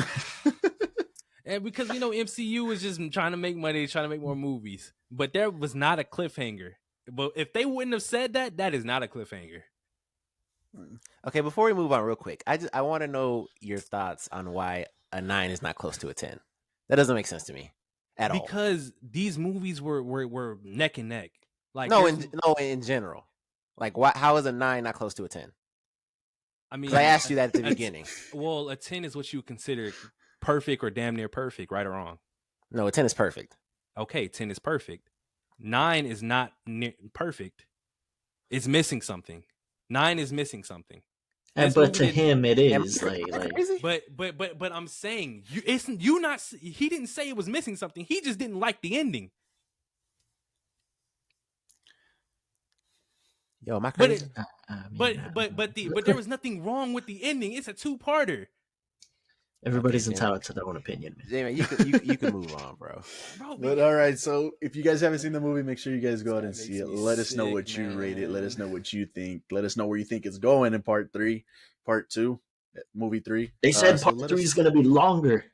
Speaker 5: and because MCU is just trying to make money, trying to make more movies. But there was not a cliffhanger. But if they wouldn't have said that, that is not a cliffhanger.
Speaker 2: okay, before we move on, real quick, I want to know your thoughts on why a 9 is not close to a 10. That doesn't make sense to me at all.
Speaker 5: Because these movies were neck and neck. Like
Speaker 2: in general, like how is a 9 not close to a 10?
Speaker 5: I mean,
Speaker 2: I asked you that at the beginning.
Speaker 5: Well, a 10 is what you consider perfect or damn near perfect, right or wrong?
Speaker 2: No, a 10 is perfect.
Speaker 5: Okay, 10 is perfect. 9 is not perfect. It's missing something. 9 is missing something.
Speaker 4: But to him, it is
Speaker 2: crazy.
Speaker 5: But I'm saying he didn't say it was missing something. He just didn't like the ending.
Speaker 2: Yo, am I crazy?
Speaker 5: But there was nothing wrong with the ending. It's a 2-parter.
Speaker 4: Everybody's entitled to their own opinion.
Speaker 2: Damn, you can move on, bro.
Speaker 3: But all right, so if you guys haven't seen the movie, make sure you guys go out and see it.
Speaker 5: me
Speaker 3: Let us know what you rate it. Let us know what you think. Let us know where you think it's going in part 3, part 2, movie 3.
Speaker 4: They said part 3 is going to be longer.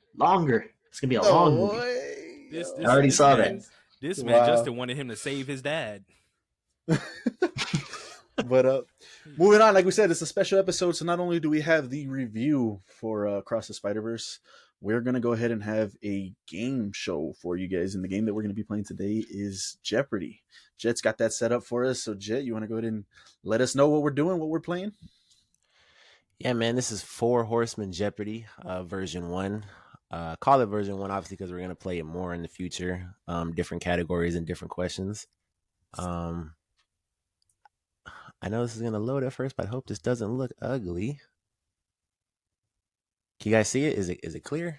Speaker 4: It's going to be a long movie. I already saw that.
Speaker 5: This man Justin wanted him to save his dad.
Speaker 3: But moving on, like we said, it's a special episode. So not only do we have the review for Across the Spider-Verse, we're going to go ahead and have a game show for you guys. And the game that we're going to be playing today is Jeopardy. Jet's got that set up for us. So Jet, you want to go ahead and let us know what we're doing, what we're playing?
Speaker 2: Yeah, man, this is 4 Horsemen Jeopardy, version 1. Call it version 1, obviously, because we're going to play it more in the future. Different categories and different questions. I know this is going to load at first, but I hope this doesn't look ugly. Can you guys see it? Is it clear?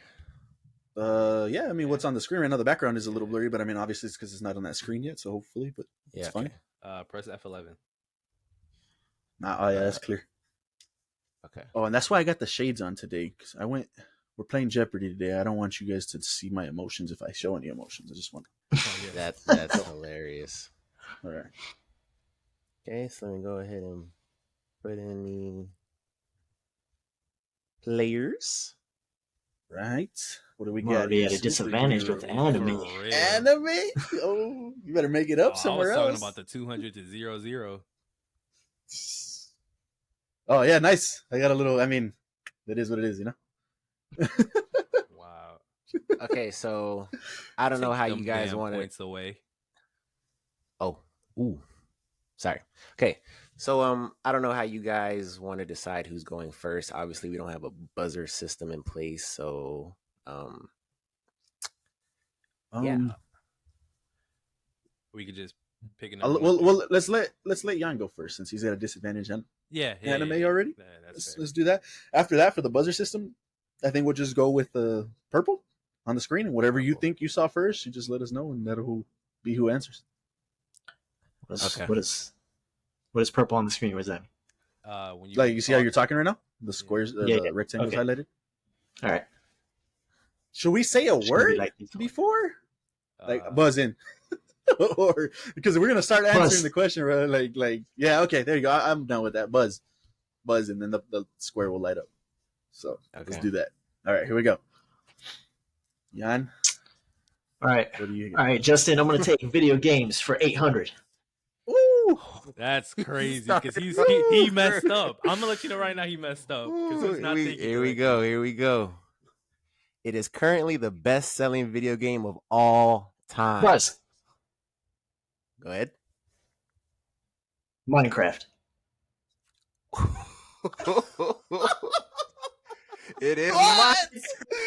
Speaker 3: Yeah, I mean, what's on the screen right now, the background is a little blurry, but I mean, obviously it's because it's not on that screen yet, so hopefully, but
Speaker 2: Yeah,
Speaker 3: it's fine.
Speaker 5: Press F11.
Speaker 3: Oh, yeah, that's clear.
Speaker 2: Okay.
Speaker 3: Oh, and that's why I got the shades on today, because we're playing Jeopardy today. I don't want you guys to see my emotions if I show any emotions. I just want
Speaker 2: That's hilarious.
Speaker 3: All right.
Speaker 2: Okay, so let me go ahead and put in the players.
Speaker 3: Right. What do we
Speaker 4: I'm
Speaker 3: got?
Speaker 4: already at a disadvantage with anime.
Speaker 3: Anime? Oh, you better make it up somewhere
Speaker 5: I was
Speaker 3: else.
Speaker 5: talking about the 200 to 00.
Speaker 3: Oh, yeah, nice. I got a little, I mean, that is what it is, you know?
Speaker 5: Wow.
Speaker 2: Okay, so I don't know how
Speaker 5: Take
Speaker 2: you
Speaker 5: them
Speaker 2: guys
Speaker 5: damn
Speaker 2: want to.
Speaker 5: points away.
Speaker 2: Oh, ooh, sorry. Okay, so I don't know how you guys want to decide who's going first. Obviously, we don't have a buzzer system in place, so yeah.
Speaker 5: We could just pick an.
Speaker 3: Well, let's let Jan go first since he's at a disadvantage on anime already.
Speaker 5: Yeah,
Speaker 3: Let's do that. After that, for the buzzer system, I think we'll just go with the purple on the screen, and whatever you think you saw first, you just let us know, and that'll be who answers.
Speaker 2: Okay.
Speaker 4: What is purple on the screen? What is that?
Speaker 5: When
Speaker 3: You see how you're talking right now? The squares, the rectangles highlighted.
Speaker 4: All right.
Speaker 3: Should we say a word before? Buzz in. Or because we're gonna start answering the question, right? Yeah, okay, there you go. I'm done with that. Buzz, and then the square will light up. So let's do that. All right, here we go. Jan.
Speaker 4: All right.
Speaker 3: What do you?
Speaker 4: All right, Justin. I'm gonna take video games for 800.
Speaker 3: Ooh,
Speaker 5: that's crazy because he messed up. I'm gonna let you know right now he messed up.
Speaker 2: Here we go. It is currently the best-selling video game of all time.
Speaker 4: Buzz.
Speaker 2: Go ahead.
Speaker 4: Minecraft.
Speaker 2: It is
Speaker 3: What?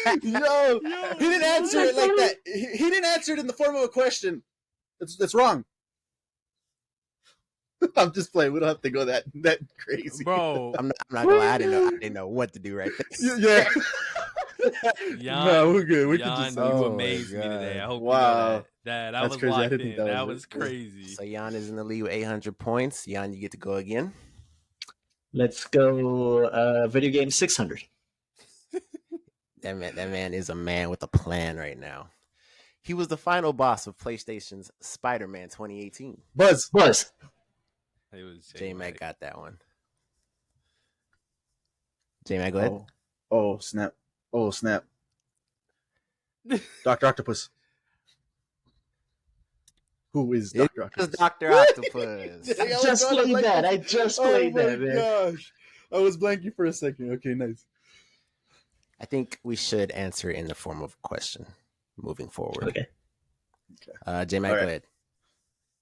Speaker 2: mine.
Speaker 3: Yo, he didn't answer it like that. He didn't answer it in the form of a question. That's wrong. I'm just playing. We don't have to go that crazy,
Speaker 5: Bro.
Speaker 2: I'm not gonna lie. I didn't know what to do right there.
Speaker 3: Yeah.
Speaker 5: Jan,
Speaker 3: No, we're good. We can
Speaker 5: Jan,
Speaker 3: just.
Speaker 5: you
Speaker 2: Oh my
Speaker 5: amazed me today. I hope you know
Speaker 3: Wow.
Speaker 5: that
Speaker 3: That's
Speaker 5: was
Speaker 3: crazy. I
Speaker 5: locked
Speaker 3: didn't think
Speaker 5: in.
Speaker 3: that
Speaker 5: That
Speaker 3: was
Speaker 5: was
Speaker 3: it.
Speaker 5: crazy.
Speaker 2: So Jan is in the lead with 800 points. Jan, you get to go again.
Speaker 4: Let's go video game 600.
Speaker 2: That man is a man with a plan right now. He was the final boss of PlayStation's Spider-Man 2018.
Speaker 3: Buzz.
Speaker 5: It was
Speaker 2: J-Mac got that one. J-Mac, go ahead.
Speaker 3: Oh, snap. Oh, snap. Dr. Octopus. Who is Dr. Octopus?
Speaker 2: It's Dr. Octopus.
Speaker 4: I just played that. I just played that, man.
Speaker 3: Gosh. I was blanking for a second. Okay, nice.
Speaker 2: I think we should answer it in the form of a question moving forward.
Speaker 4: Okay.
Speaker 2: J-Mac,
Speaker 3: All right.
Speaker 2: go ahead.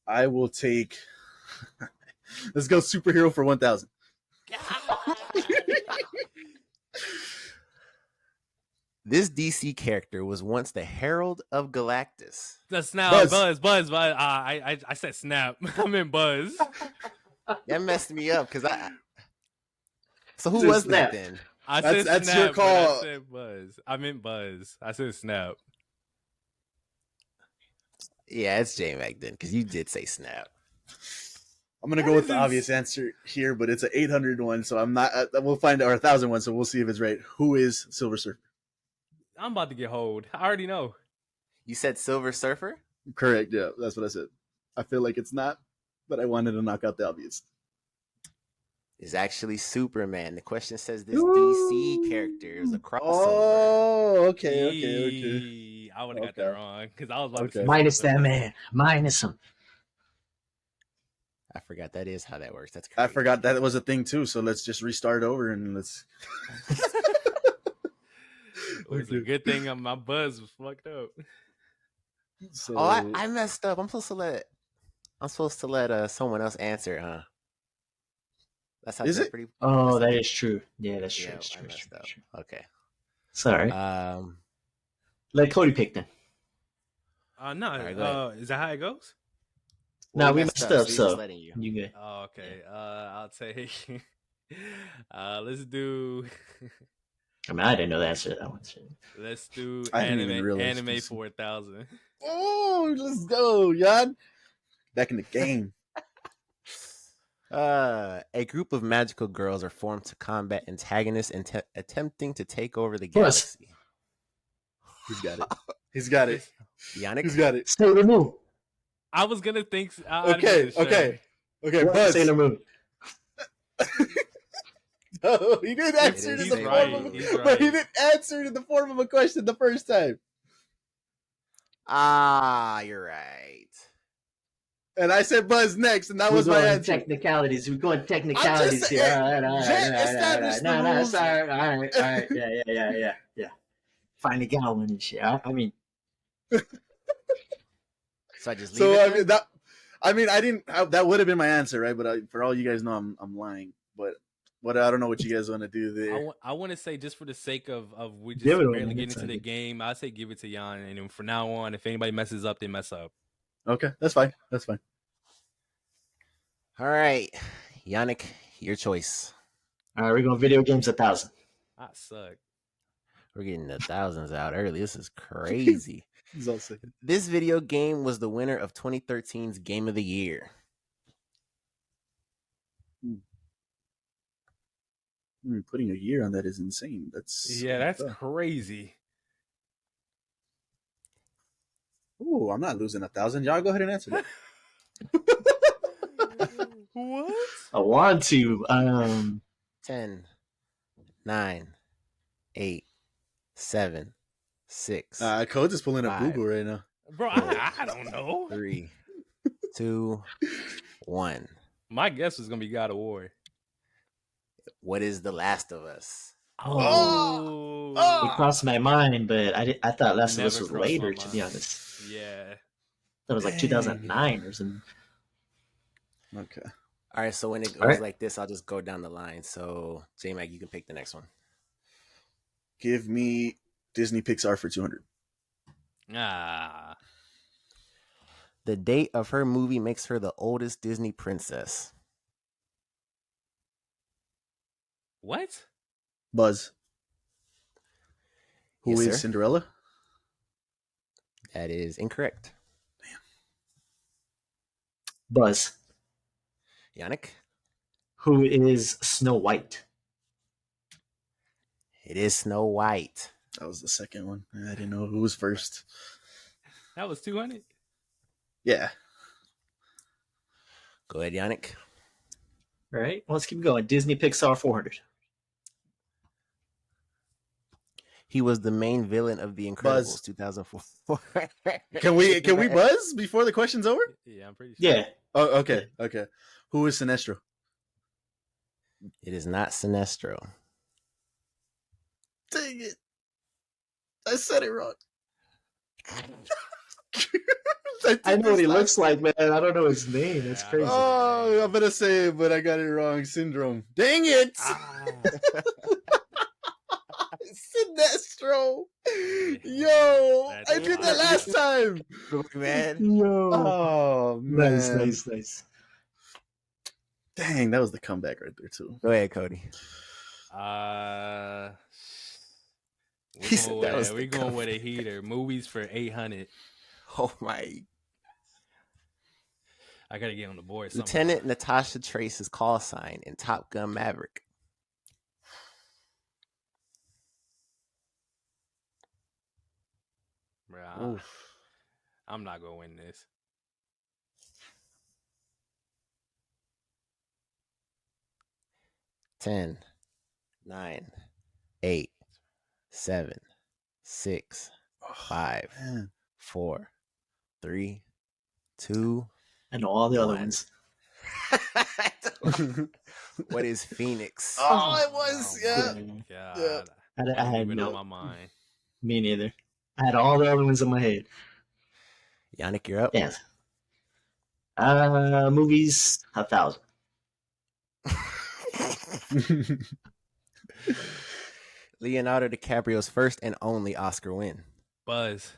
Speaker 3: I will take. Let's go superhero for 1,000.
Speaker 2: This DC character was once the Herald of Galactus.
Speaker 5: That's now
Speaker 3: Buzz.
Speaker 5: Buzz. I said snap. I meant Buzz.
Speaker 2: That messed me up because I. So who
Speaker 4: It's a
Speaker 2: was
Speaker 4: snap.
Speaker 2: that then?
Speaker 5: I
Speaker 3: That's-
Speaker 5: said
Speaker 3: that's
Speaker 5: snap.
Speaker 3: your
Speaker 5: but
Speaker 3: call.
Speaker 5: I said Buzz. I meant Buzz. I said snap.
Speaker 2: Yeah, it's J-Mac then because you did say snap.
Speaker 3: I'm gonna go with the obvious answer here, but it's an 800 one, so I'm not. We'll find out, or 1,000 one, so we'll see if it's right. Who is Silver Surfer?
Speaker 5: I'm about to get hold. I already know.
Speaker 2: You said Silver Surfer?
Speaker 3: Correct. Yeah, that's what I said. I feel like it's not, but I wanted to knock out the obvious.
Speaker 2: It's actually Superman. The question says this DC character is a crossover.
Speaker 3: Oh, okay.
Speaker 5: Eee, I would have got that
Speaker 3: Okay.
Speaker 5: wrong because I was about to
Speaker 3: Okay.
Speaker 5: say
Speaker 4: Minus
Speaker 5: something.
Speaker 4: that man. Minus him.
Speaker 2: I forgot that is how that works. That's
Speaker 3: I
Speaker 2: crazy.
Speaker 3: forgot that was a thing too, so let's just restart over and let's.
Speaker 5: It was a good thing my Buzz was fucked up.
Speaker 3: So,
Speaker 2: Oh, I messed up. I'm supposed to let someone else answer, huh? That's how
Speaker 3: Is it?
Speaker 2: Jeopardy.
Speaker 4: Oh,
Speaker 2: that's
Speaker 4: that
Speaker 2: how-
Speaker 4: is true. Yeah, that's true.
Speaker 2: Yeah,
Speaker 4: That's
Speaker 2: I
Speaker 4: true. That's
Speaker 2: messed
Speaker 4: true,
Speaker 2: up.
Speaker 4: that's true.
Speaker 2: Okay.
Speaker 4: Sorry.
Speaker 2: Let
Speaker 4: Let Cody pick then.
Speaker 5: No,
Speaker 2: right, go
Speaker 5: is that how it goes?
Speaker 4: No, we messed up,
Speaker 2: he's
Speaker 4: so
Speaker 2: just letting you.
Speaker 4: you good.
Speaker 5: Oh, okay. I'll take. Let's do.
Speaker 4: I mean, I didn't know the answer to that one. Shit.
Speaker 5: Let's do
Speaker 3: I didn't even realize
Speaker 5: anime
Speaker 3: this.
Speaker 5: 4000.
Speaker 3: Oh, let's go, Jan. Back in the game.
Speaker 2: A group of magical girls are formed to combat antagonists attempting to take over the
Speaker 4: Buzz.
Speaker 2: galaxy.
Speaker 3: He's got it. He's got it.
Speaker 2: Yannick,
Speaker 3: He's got it.
Speaker 4: Sailor Moon.
Speaker 5: I was gonna think.
Speaker 3: Okay.
Speaker 4: What?
Speaker 3: Buzz.
Speaker 4: Sailor Moon.
Speaker 3: No, he didn't answer it in
Speaker 2: He's
Speaker 3: the form
Speaker 2: right.
Speaker 3: of
Speaker 5: He's
Speaker 3: but he
Speaker 5: right.
Speaker 3: didn't answer it in the form of a question the first time.
Speaker 2: you're right.
Speaker 3: And I said Buzz next, and that was my answer.
Speaker 4: Technicalities. We're going technicalities
Speaker 3: saying,
Speaker 4: here. All right, all right,
Speaker 3: Jet
Speaker 4: all right, all
Speaker 3: established
Speaker 4: right.
Speaker 3: the
Speaker 4: No,
Speaker 3: rules.
Speaker 4: sorry. All right. Yeah. Finally got one and shit. I mean,
Speaker 2: So I just leave
Speaker 3: So
Speaker 2: it
Speaker 3: I
Speaker 2: there?
Speaker 3: mean I didn't. that would have been my answer, right? But for all you guys know, I'm lying. But what I don't know what you guys want to do there.
Speaker 5: I want to say just for the sake of we just
Speaker 4: Give it to
Speaker 5: barely
Speaker 4: him,
Speaker 5: getting
Speaker 4: it's
Speaker 5: into the
Speaker 4: okay.
Speaker 5: game, I say give it to Jan, and then from now on, if anybody messes up, they mess up.
Speaker 3: Okay, that's fine. That's fine.
Speaker 2: All right, Yannick, your choice.
Speaker 4: all right, we're going video games 1,000.
Speaker 5: I suck.
Speaker 2: We're getting the thousands out early. This is crazy.
Speaker 3: He's all sick.
Speaker 2: This video game was the winner of 2013's Game of the Year.
Speaker 3: Putting a year on that is insane.
Speaker 5: Yeah, that's crazy.
Speaker 3: Ooh, I'm not losing 1,000. Y'all go ahead and answer that.
Speaker 5: What?
Speaker 4: I want to.
Speaker 2: 10, 9, 8, 7, 6,
Speaker 3: Codes is pulling up
Speaker 2: Five.
Speaker 3: Google right now.
Speaker 5: Bro, I don't know.
Speaker 2: 3, 2, 1.
Speaker 5: My guess was gonna be God of War.
Speaker 2: What is The Last of Us?
Speaker 5: Oh,
Speaker 4: It crossed my mind, but I thought Last of Us
Speaker 5: Never
Speaker 4: was
Speaker 5: crossed
Speaker 4: later,
Speaker 5: my
Speaker 4: to be
Speaker 5: mind.
Speaker 4: honest.
Speaker 5: yeah.
Speaker 4: That was like 2009 or something.
Speaker 3: Okay.
Speaker 2: All right, so when it goes
Speaker 4: All right.
Speaker 2: like this, I'll just go down the line. So, J-Mac, you can pick the next one.
Speaker 3: Give me Disney Pixar for 200.
Speaker 5: Ah.
Speaker 2: The date of her movie makes her the oldest Disney princess.
Speaker 5: What?
Speaker 3: Buzz. Who
Speaker 2: Yes,
Speaker 3: is
Speaker 2: sir.
Speaker 3: Cinderella?
Speaker 2: That is incorrect.
Speaker 4: Buzz.
Speaker 2: Yannick?
Speaker 4: Who is Snow White?
Speaker 2: It is Snow White.
Speaker 3: That was the second one. I didn't know who was first.
Speaker 5: That was 200?
Speaker 3: Yeah.
Speaker 2: Go ahead, Yannick.
Speaker 4: All right, let's keep going. Disney Pixar 400.
Speaker 2: He was the main villain of The Incredibles
Speaker 3: Buzz.
Speaker 2: 2004.
Speaker 3: Can we buzz before the question's over?
Speaker 5: Yeah, I'm pretty sure.
Speaker 4: Yeah.
Speaker 3: Oh, okay. Okay. Who is Sinestro?
Speaker 2: It is not Sinestro.
Speaker 3: Dang it. I said it wrong.
Speaker 4: I know what he looks like, man. I don't know his name. It's
Speaker 5: Yeah,
Speaker 4: crazy.
Speaker 3: Oh, I'm gonna say it, but I got it wrong. Syndrome. Dang it!
Speaker 5: Ah.
Speaker 3: Sinestro. Yo, I did that last time.
Speaker 2: Man.
Speaker 4: Yo.
Speaker 3: Oh man.
Speaker 4: Nice.
Speaker 3: Dang, that was the comeback right there too.
Speaker 2: Go ahead, Cody. He said that was the
Speaker 5: We're going with a
Speaker 2: comeback.
Speaker 5: heater. Movies for 800.
Speaker 2: Oh my.
Speaker 5: I gotta get on the board. somehow.
Speaker 2: Lieutenant Natasha Trace's call sign in Top Gun Maverick.
Speaker 5: Bruh, I'm not gonna win this.
Speaker 2: Ten, 9, 8, 7, 6, 5,
Speaker 3: Man.
Speaker 2: 4, 3, 2.
Speaker 4: And all the other
Speaker 2: One.
Speaker 4: ones.
Speaker 2: What is Phoenix?
Speaker 3: Oh, it was, yeah.
Speaker 4: man.
Speaker 5: God,
Speaker 3: Yeah.
Speaker 4: I
Speaker 5: wasn't
Speaker 4: had
Speaker 5: even
Speaker 4: no.
Speaker 5: on my mind.
Speaker 4: Me neither. I had all the other ones in my head.
Speaker 2: Yannick, you're up.
Speaker 4: Yes. Movies 1,000.
Speaker 2: Leonardo DiCaprio's first and only Oscar win.
Speaker 5: Buzz.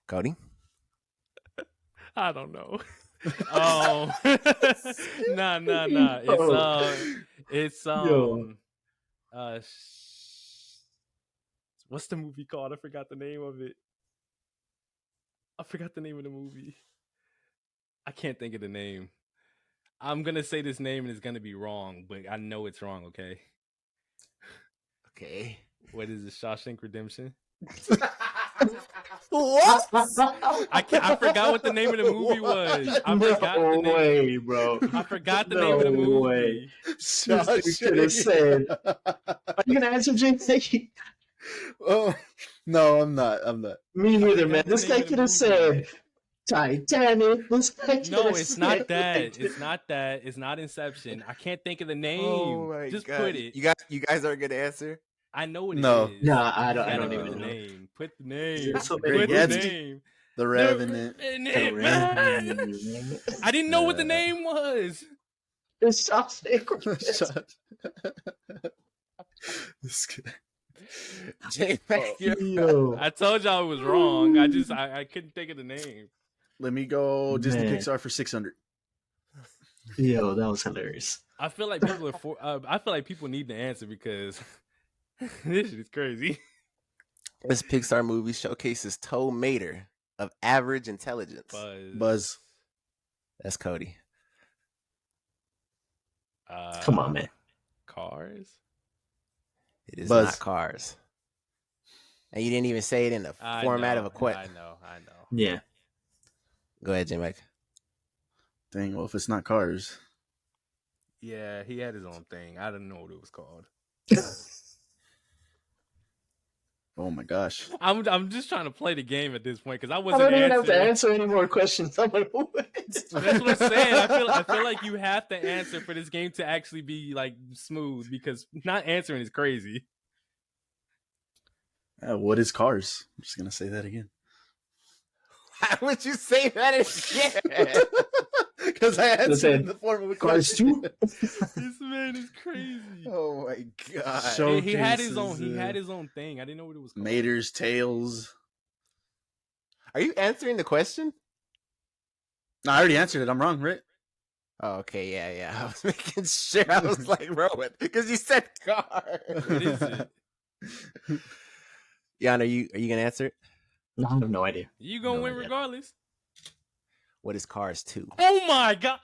Speaker 2: Cody?
Speaker 5: I don't know. Oh, nah. It's
Speaker 4: Yo.
Speaker 5: What's the movie called? I forgot the name of it. I forgot the name of the movie. I can't think of the name. I'm gonna say this name and it's gonna be wrong, but I know it's wrong. Okay.
Speaker 2: Okay.
Speaker 5: What is it? Shawshank Redemption?
Speaker 2: What?
Speaker 5: I forgot what the name of the movie was. I forgot the
Speaker 4: No
Speaker 5: name.
Speaker 4: way, bro.
Speaker 5: I forgot the name of the
Speaker 4: No
Speaker 5: movie.
Speaker 4: way.
Speaker 3: Shawshank.
Speaker 4: Could have said. Are you gonna answer, James?
Speaker 3: Oh, no, I'm not.
Speaker 4: Me neither,
Speaker 5: forgot
Speaker 4: man.
Speaker 5: the
Speaker 4: This
Speaker 5: name
Speaker 4: guy
Speaker 5: of the
Speaker 4: could have
Speaker 5: movie.
Speaker 4: said Titanic. This guy could
Speaker 5: No,
Speaker 4: have
Speaker 5: it's
Speaker 4: said
Speaker 5: not that.
Speaker 4: like-
Speaker 5: It's not that. It's not Inception. I can't think of the name.
Speaker 2: Oh my
Speaker 5: Just
Speaker 2: God.
Speaker 5: put it.
Speaker 2: You guys aren't gonna answer?
Speaker 5: I know what
Speaker 3: No.
Speaker 5: it is.
Speaker 4: No, I don't.
Speaker 5: You
Speaker 4: I
Speaker 5: gotta
Speaker 4: don't
Speaker 5: put
Speaker 4: even
Speaker 5: the
Speaker 4: know.
Speaker 5: name. Put the name.
Speaker 4: There's so
Speaker 5: Put
Speaker 4: many
Speaker 5: the
Speaker 3: Gatsby.
Speaker 5: name.
Speaker 3: The Revenant.
Speaker 5: I didn't know what the name was.
Speaker 4: It's Shawshank.
Speaker 3: This guy.
Speaker 2: J-Mac, you're up.
Speaker 4: Yo,
Speaker 5: I told y'all it was wrong. I couldn't think of the name.
Speaker 3: Let me go Disney
Speaker 4: Man.
Speaker 3: Pixar for 600.
Speaker 4: yo, that was hilarious.
Speaker 5: I feel like people I feel like people need to answer because this shit is crazy.
Speaker 2: This Pixar movie showcases Tow Mater of average intelligence.
Speaker 3: Buzz.
Speaker 2: That's Cody.
Speaker 4: Come on, man.
Speaker 5: Cars.
Speaker 2: It is
Speaker 3: Buzz.
Speaker 2: not Cars. And you didn't even say it in the format of a question.
Speaker 5: I know.
Speaker 4: Yeah.
Speaker 2: Go ahead, J-Mac.
Speaker 3: Dang, well, if it's not Cars.
Speaker 5: Yeah, he had his own thing. I didn't know what it was called.
Speaker 3: Oh my gosh.
Speaker 5: I'm just trying to play the game at this point because I
Speaker 4: I
Speaker 5: wasn't
Speaker 4: don't even have to
Speaker 5: answering.
Speaker 4: answer any more questions. I'm like, what?
Speaker 5: That's what I'm saying. I feel like you have to answer for this game to actually be like smooth because not answering is crazy.
Speaker 3: What is Cars? I'm just going to say that again.
Speaker 2: Why would you say that again?
Speaker 3: Because I answered
Speaker 4: said,
Speaker 3: in the form of a
Speaker 4: Cars
Speaker 3: question.
Speaker 4: 2?
Speaker 5: This man is crazy.
Speaker 2: Oh my god.
Speaker 3: So-
Speaker 5: He had his own.
Speaker 3: Showcases,
Speaker 5: He had his own thing. I didn't know what it was called.
Speaker 3: Mater's Tales.
Speaker 2: Are you answering the question?
Speaker 3: No, I already answered it. I'm wrong, right?
Speaker 2: Oh, okay, yeah. I was making sure. I was like, bro, because you said car.
Speaker 5: What is it?
Speaker 2: Jan, are you gonna answer it?
Speaker 4: No, I have no idea.
Speaker 5: You gonna
Speaker 4: No
Speaker 5: win
Speaker 4: idea.
Speaker 5: regardless.
Speaker 2: What is Cars 2?
Speaker 5: Oh my god.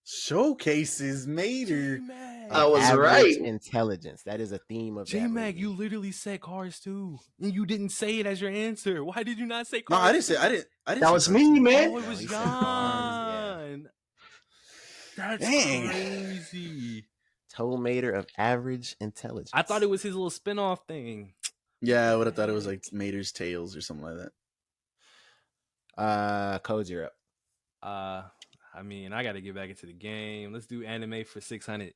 Speaker 3: Showcases Mater.
Speaker 5: J-Mag.
Speaker 4: I was
Speaker 2: Average
Speaker 4: right.
Speaker 2: Intelligence. That is a theme of that
Speaker 5: J-Mag,
Speaker 2: movie.
Speaker 5: you literally said Cars 2. And you didn't say it as your answer. Why did you not say
Speaker 3: No,
Speaker 5: Cars?
Speaker 3: I didn't say. I didn't.
Speaker 4: That was
Speaker 3: say
Speaker 4: me, man.
Speaker 5: Oh, it
Speaker 2: No,
Speaker 5: was
Speaker 2: he said Cars,
Speaker 5: Jan. That's
Speaker 3: Dang.
Speaker 5: crazy.
Speaker 2: Toll Mater of average intelligence.
Speaker 5: I thought it was his little spin-off thing.
Speaker 3: Yeah, I would have thought it was like Mater's Tales or something like that.
Speaker 2: Codes, you're up.
Speaker 5: I mean, I got to get back into the game. Let's do anime for 600.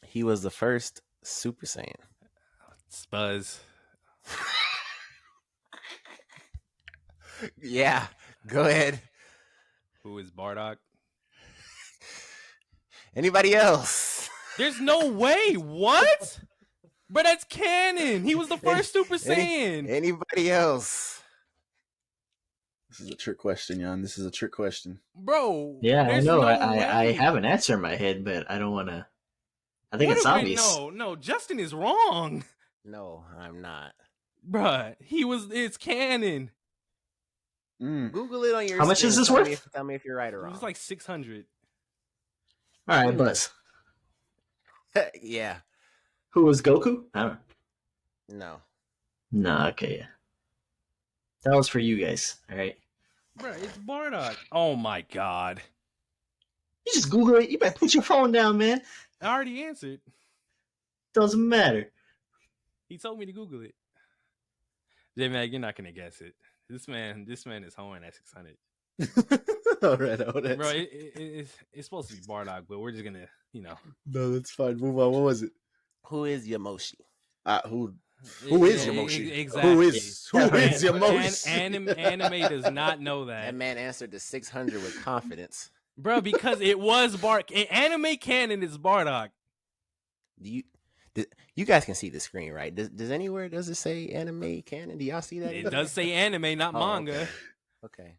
Speaker 2: He was the first Super Saiyan.
Speaker 5: Spuzz.
Speaker 2: Yeah, go ahead.
Speaker 5: Who is Bardock?
Speaker 2: Anybody else?
Speaker 5: There's no way. What? But that's canon. He was the first Super Saiyan.
Speaker 2: Anybody else?
Speaker 3: This is a trick question, Jan. This is a trick question.
Speaker 5: Bro.
Speaker 4: Yeah, I
Speaker 5: there's
Speaker 4: know.
Speaker 5: no
Speaker 4: I
Speaker 5: way.
Speaker 4: have an answer in my head, but I don't want to. I think
Speaker 5: What
Speaker 4: it's
Speaker 5: if-
Speaker 4: obvious.
Speaker 5: No, Justin is wrong.
Speaker 2: No, I'm not.
Speaker 5: Bruh, it's canon.
Speaker 2: Google it on your.
Speaker 4: How much
Speaker 2: screen
Speaker 4: is
Speaker 2: and
Speaker 4: this
Speaker 2: tell
Speaker 4: worth?
Speaker 2: me tell me if you're right or
Speaker 5: It
Speaker 2: wrong.
Speaker 5: was like 600.
Speaker 4: All right, Buzz.
Speaker 2: Yeah.
Speaker 4: Who was Goku? I don't
Speaker 2: No.
Speaker 4: No, okay, yeah. That was for you guys, all right?
Speaker 5: Bruh, it's Bardock. Oh my god.
Speaker 4: You just Google it. You better put your phone down, man.
Speaker 5: I already answered.
Speaker 4: Doesn't matter.
Speaker 5: He told me to Google it. J-Mag, you're not gonna guess it. This man is hoeing at 600.
Speaker 3: All right, I would
Speaker 5: Bro,
Speaker 3: answer.
Speaker 5: it's supposed to be Bardock, but we're just gonna,
Speaker 3: No, that's fine. Move on. What was it?
Speaker 2: Who is Yamoshi?
Speaker 3: Who is Yamoshi?
Speaker 5: Exactly.
Speaker 3: Who is Yamoshi?
Speaker 5: Anime does not know
Speaker 2: That
Speaker 5: that.
Speaker 2: man answered the 600 with confidence.
Speaker 5: Bro, because it was anime canon is Bardock.
Speaker 2: You guys can see the screen, right? Does it say anime canon? Do y'all see that?
Speaker 5: It does say anime, not
Speaker 2: Oh,
Speaker 5: manga.
Speaker 2: Okay.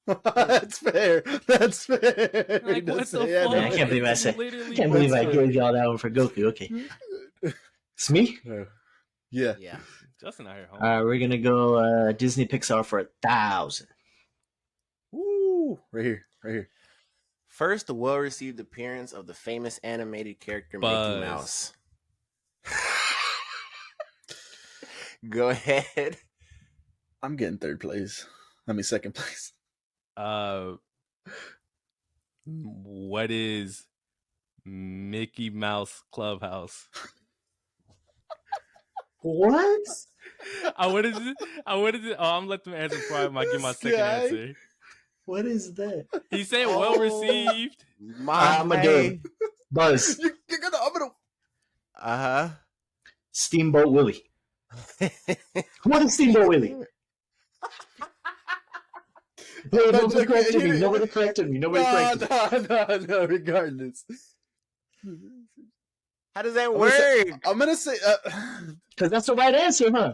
Speaker 3: That's fair. That's fair.
Speaker 5: Like,
Speaker 3: That's
Speaker 5: what the
Speaker 3: fair.
Speaker 5: fuck?
Speaker 4: Man, I can't believe I
Speaker 5: It's
Speaker 4: said.
Speaker 5: literally
Speaker 4: Can't believe I
Speaker 5: Bardock.
Speaker 4: gave y'all that one for Goku. Okay, it's me.
Speaker 3: Yeah.
Speaker 2: Yeah.
Speaker 5: Justin out here,
Speaker 4: All
Speaker 5: homie.
Speaker 4: right, we're gonna go Disney Pixar for 1,000.
Speaker 3: Woo! Right here.
Speaker 2: First well-received appearance of the famous animated character Mickey
Speaker 5: Buzz.
Speaker 2: Mouse. Go ahead.
Speaker 3: I'm getting third place. Second place.
Speaker 5: What is Mickey Mouse Clubhouse?
Speaker 4: What?
Speaker 5: I wanted to. I'm gonna let them answer before I might give my
Speaker 3: This
Speaker 5: second
Speaker 3: guy.
Speaker 5: answer.
Speaker 4: What is that?
Speaker 5: He said
Speaker 3: Oh.
Speaker 5: well received.
Speaker 4: I'm gonna do it. Buzz.
Speaker 3: You're gonna. I'm gonna.
Speaker 2: Uh
Speaker 4: Steamboat Willie.
Speaker 2: huh.
Speaker 4: What is Steamboat Willie? Hey, nobody corrected me. Nobody corrected me. Nobody corrected me.
Speaker 3: No. Regardless,
Speaker 2: How does that
Speaker 3: I'm gonna
Speaker 2: work?
Speaker 3: say- I'm gonna say.
Speaker 4: Because that's the right answer, huh?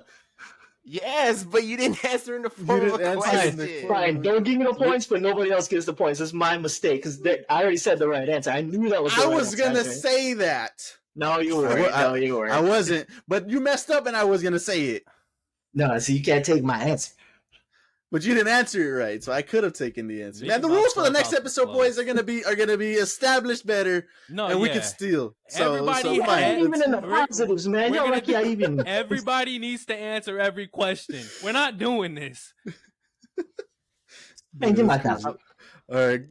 Speaker 2: Yes, but you didn't answer in the form of a
Speaker 3: didn't answer in the
Speaker 2: question.
Speaker 3: form-
Speaker 4: Fine, don't give me the points, but nobody else gets the points. It's my mistake because I already said the right answer. I knew that was. The
Speaker 3: I
Speaker 4: right
Speaker 3: was
Speaker 4: answer.
Speaker 3: gonna say that.
Speaker 4: No, you weren't. No, you weren't.
Speaker 3: I wasn't, but you messed up, and I was gonna say it,
Speaker 4: No, so you can't take my answer.
Speaker 3: but you didn't answer it right, so I could have taken the answer.
Speaker 5: Mickey
Speaker 3: Man, the
Speaker 5: Mouse
Speaker 3: rules for the next
Speaker 5: Clubhouse
Speaker 3: episode,
Speaker 5: was
Speaker 3: boys, are gonna be established better,
Speaker 5: No,
Speaker 3: and we
Speaker 5: yeah.
Speaker 3: can steal. So
Speaker 5: Everybody
Speaker 3: fine.
Speaker 5: had-
Speaker 4: Even in the
Speaker 5: We're-
Speaker 4: positives, man.
Speaker 5: we're
Speaker 4: You're
Speaker 5: gonna
Speaker 4: like, yeah, even.
Speaker 5: Everybody needs to answer every question. We're not doing this.
Speaker 4: Man, give my 1,000.
Speaker 3: All right.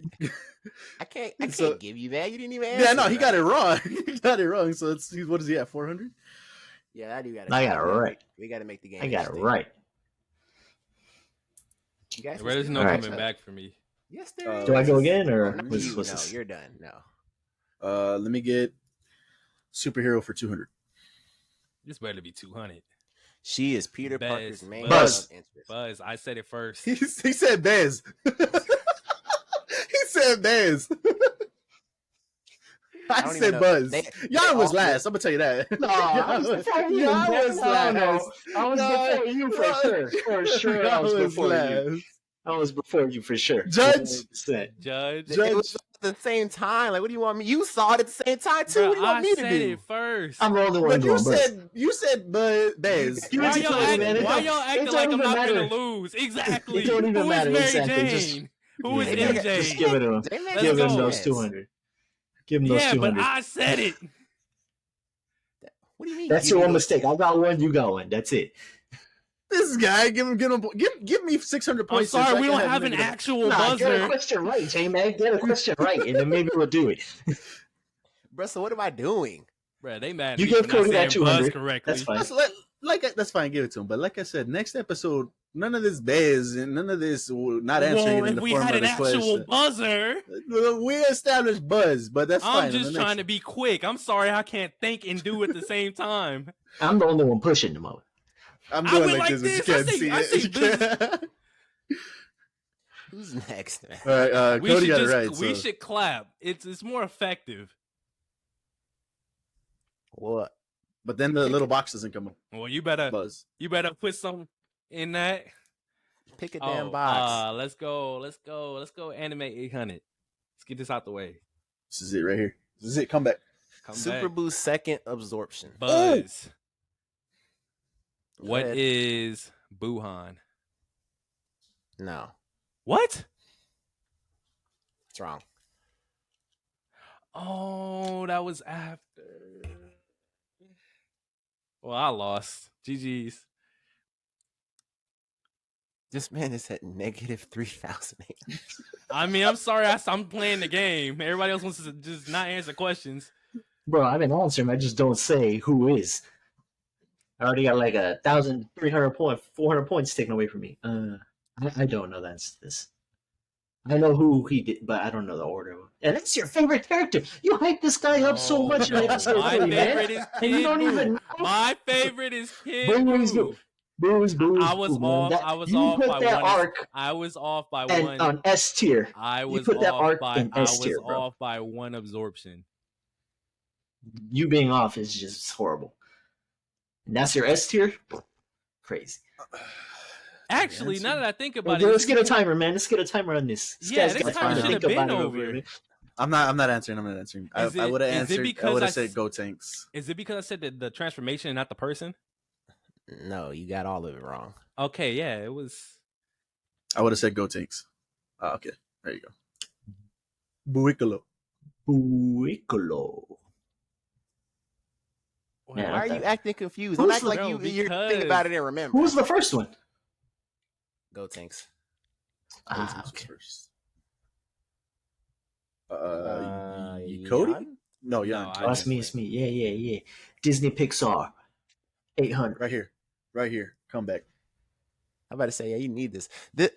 Speaker 2: I can't
Speaker 3: So-
Speaker 2: give you that. You didn't even answer.
Speaker 3: Yeah, no, he got
Speaker 2: right.
Speaker 3: it wrong. He got it wrong. So what is he at? 400?
Speaker 2: Yeah, I do got it.
Speaker 4: I got it right.
Speaker 2: We got to make the game.
Speaker 4: I got it
Speaker 2: interesting.
Speaker 4: right.
Speaker 2: You guys
Speaker 5: There's no
Speaker 4: All right.
Speaker 5: coming back for me.
Speaker 2: Yes, there is.
Speaker 4: Do I go again, or
Speaker 2: Not
Speaker 4: what's
Speaker 2: you,
Speaker 4: what's
Speaker 2: no,
Speaker 4: this?
Speaker 2: you're done. No.
Speaker 3: Let me get superhero for 200.
Speaker 5: This better be 200.
Speaker 2: She is Peter
Speaker 5: Bez,
Speaker 2: Parker's main
Speaker 4: Buzz.
Speaker 2: love interest.
Speaker 5: Buzz, I said it first.
Speaker 3: He said Bez. He said Bez. I
Speaker 2: don't even
Speaker 3: said
Speaker 2: know.
Speaker 3: Buzz.
Speaker 2: They
Speaker 3: Y'all was
Speaker 2: all-
Speaker 3: last. I'm gonna tell you that.
Speaker 4: No, I was before you.
Speaker 3: Y'all
Speaker 4: man.
Speaker 3: was
Speaker 4: I don't know.
Speaker 3: last.
Speaker 4: I was before you for sure. For sure, I was before you. I was before you for sure.
Speaker 3: Judge.
Speaker 4: 100%.
Speaker 5: Judge,
Speaker 2: It was at the same time. Like, what do you want me? You saw it at the same time too.
Speaker 5: Bruh,
Speaker 2: What do you want
Speaker 5: I
Speaker 2: me to
Speaker 5: said
Speaker 2: do?
Speaker 5: it first.
Speaker 4: I'm the only one
Speaker 3: But
Speaker 4: going first.
Speaker 3: you said Bez.
Speaker 4: You
Speaker 5: Why
Speaker 4: went to
Speaker 5: y'all,
Speaker 4: Tony, man.
Speaker 5: why
Speaker 4: It
Speaker 5: y'all
Speaker 4: don't-
Speaker 5: acting
Speaker 4: it don't
Speaker 5: like I'm
Speaker 4: even
Speaker 5: not
Speaker 4: matter.
Speaker 5: gonna lose? Exactly.
Speaker 4: It don't even
Speaker 5: Who is
Speaker 4: matter,
Speaker 5: Mary
Speaker 4: exactly.
Speaker 5: Jane? Who is
Speaker 2: Yeah,
Speaker 5: MJ?
Speaker 4: Just give it to him.
Speaker 2: They make
Speaker 5: Let's
Speaker 4: Give him
Speaker 5: go.
Speaker 4: those 200. Give him those
Speaker 5: Yeah, but
Speaker 4: 200.
Speaker 5: I said it.
Speaker 2: What do you mean?
Speaker 4: That's
Speaker 2: give
Speaker 4: your
Speaker 2: me
Speaker 4: one
Speaker 2: those-
Speaker 4: mistake. I got one. You got one. That's it.
Speaker 3: This guy, give me 600
Speaker 5: I'm
Speaker 3: points. so
Speaker 5: sorry,
Speaker 3: I
Speaker 5: we
Speaker 3: can
Speaker 5: don't have an
Speaker 3: negative-
Speaker 5: actual
Speaker 4: Nah, get a
Speaker 5: buzzer.
Speaker 4: question right, J-Man. Get a question right, and then maybe we'll do it.
Speaker 2: Bruh, so what am I doing?
Speaker 5: Bruh, they mad at
Speaker 4: You
Speaker 5: me
Speaker 4: gave
Speaker 5: for not
Speaker 4: Cody that
Speaker 5: saying buzz
Speaker 4: 200.
Speaker 5: correctly.
Speaker 4: That's fine.
Speaker 3: That's fine. Give it to him. But like I said, next episode, none of this Bez and none of this not answering
Speaker 5: Well,
Speaker 3: it in
Speaker 5: if
Speaker 3: the
Speaker 5: we
Speaker 3: form
Speaker 5: had
Speaker 3: of
Speaker 5: an
Speaker 3: the
Speaker 5: actual
Speaker 3: question.
Speaker 5: buzzer,
Speaker 3: We established Buzz, but that's fine.
Speaker 5: I'm just trying to be quick. I'm sorry I can't think and do at the same time.
Speaker 4: I'm the only one pushing them out.
Speaker 3: I'm
Speaker 5: I
Speaker 3: doing
Speaker 5: went
Speaker 3: like
Speaker 5: like
Speaker 3: this, but
Speaker 5: this.
Speaker 3: you can't see
Speaker 5: I
Speaker 3: it.
Speaker 5: see
Speaker 3: You can't.
Speaker 2: Who's next, man?
Speaker 3: All right,
Speaker 5: We
Speaker 3: Cody
Speaker 5: should
Speaker 3: got it
Speaker 5: just
Speaker 3: right.
Speaker 5: we
Speaker 3: so.
Speaker 5: should clap. It's more effective.
Speaker 2: What?
Speaker 3: But then the little box doesn't come up.
Speaker 5: Well, you
Speaker 3: Buzz.
Speaker 5: better put some in that.
Speaker 2: Pick a damn box.
Speaker 5: Let's go. Anime 800. Let's get this out the way.
Speaker 3: This is it right here. This is it. Come back.
Speaker 5: Come
Speaker 2: Super
Speaker 5: back.
Speaker 2: Boost second absorption.
Speaker 5: Buzz.
Speaker 2: Go
Speaker 5: What
Speaker 2: ahead.
Speaker 5: is Buhan?
Speaker 2: No,
Speaker 5: What?
Speaker 2: it's wrong.
Speaker 5: Oh, that was after. Well, I lost. GG's.
Speaker 2: This man is at negative 3,000.
Speaker 5: I mean, I'm sorry. I'm playing the game. Everybody else wants to just not answer questions.
Speaker 4: Bro, I didn't answer him. I just don't say who is. I already got like 400 points taken away from me. I don't know that's this. I know who he did, but I don't know the order. And that's your favorite character. You hype this guy up so much in episode
Speaker 5: My
Speaker 4: 3, man.
Speaker 5: favorite is
Speaker 4: And you
Speaker 5: Kid
Speaker 4: don't
Speaker 5: Buu.
Speaker 4: even know.
Speaker 5: My favorite is Kid
Speaker 4: Boo's
Speaker 5: Buu.
Speaker 4: Boo's
Speaker 5: I was off. I was
Speaker 4: you
Speaker 5: off
Speaker 4: put
Speaker 5: by
Speaker 4: that
Speaker 5: one.
Speaker 4: arc
Speaker 5: I was off by
Speaker 4: and,
Speaker 5: one.
Speaker 4: on S tier.
Speaker 5: I was
Speaker 4: put that
Speaker 5: off
Speaker 4: arc
Speaker 5: by.
Speaker 4: in
Speaker 5: I
Speaker 4: S
Speaker 5: was
Speaker 4: tier, bro.
Speaker 5: off by one absorption.
Speaker 4: You being off is just horrible. And that's your S tier? Crazy.
Speaker 5: Actually, now that I think about
Speaker 4: Well,
Speaker 5: it,
Speaker 4: let's get a timer, man. Let's get a timer on this.
Speaker 5: Yeah,
Speaker 4: guy's
Speaker 5: this
Speaker 4: got
Speaker 5: timer
Speaker 4: time to
Speaker 5: should have
Speaker 4: think
Speaker 5: been
Speaker 4: about it
Speaker 5: over.
Speaker 4: here.
Speaker 3: I'm not answering. I
Speaker 5: Is it-
Speaker 3: would have
Speaker 5: is it
Speaker 3: answered. I
Speaker 5: because
Speaker 3: would
Speaker 5: I
Speaker 3: have said
Speaker 5: s-
Speaker 3: Go Tanks.
Speaker 5: is it because I said the transformation and not the person?
Speaker 2: No, you got all of it wrong.
Speaker 5: Okay, yeah, it was.
Speaker 3: I would have said Go Tanks. Okay, there you go. Buicolo.
Speaker 4: Buicolo. Yeah,
Speaker 2: Why are
Speaker 4: okay.
Speaker 2: you acting confused?
Speaker 4: Who's
Speaker 2: Don't act
Speaker 4: the-
Speaker 2: like
Speaker 5: No,
Speaker 2: you're
Speaker 5: because-
Speaker 2: thinking about it and remember.
Speaker 4: Who's the first one?
Speaker 2: Go Tanks.
Speaker 4: Okay.
Speaker 3: First.
Speaker 2: Jan?
Speaker 3: Cody? No, Jan.
Speaker 5: No,
Speaker 4: Oh, that's me. It's me. Yeah. Disney Pixar. 800.
Speaker 3: Right here. Come back.
Speaker 2: I'm about to say, yeah, you need this. This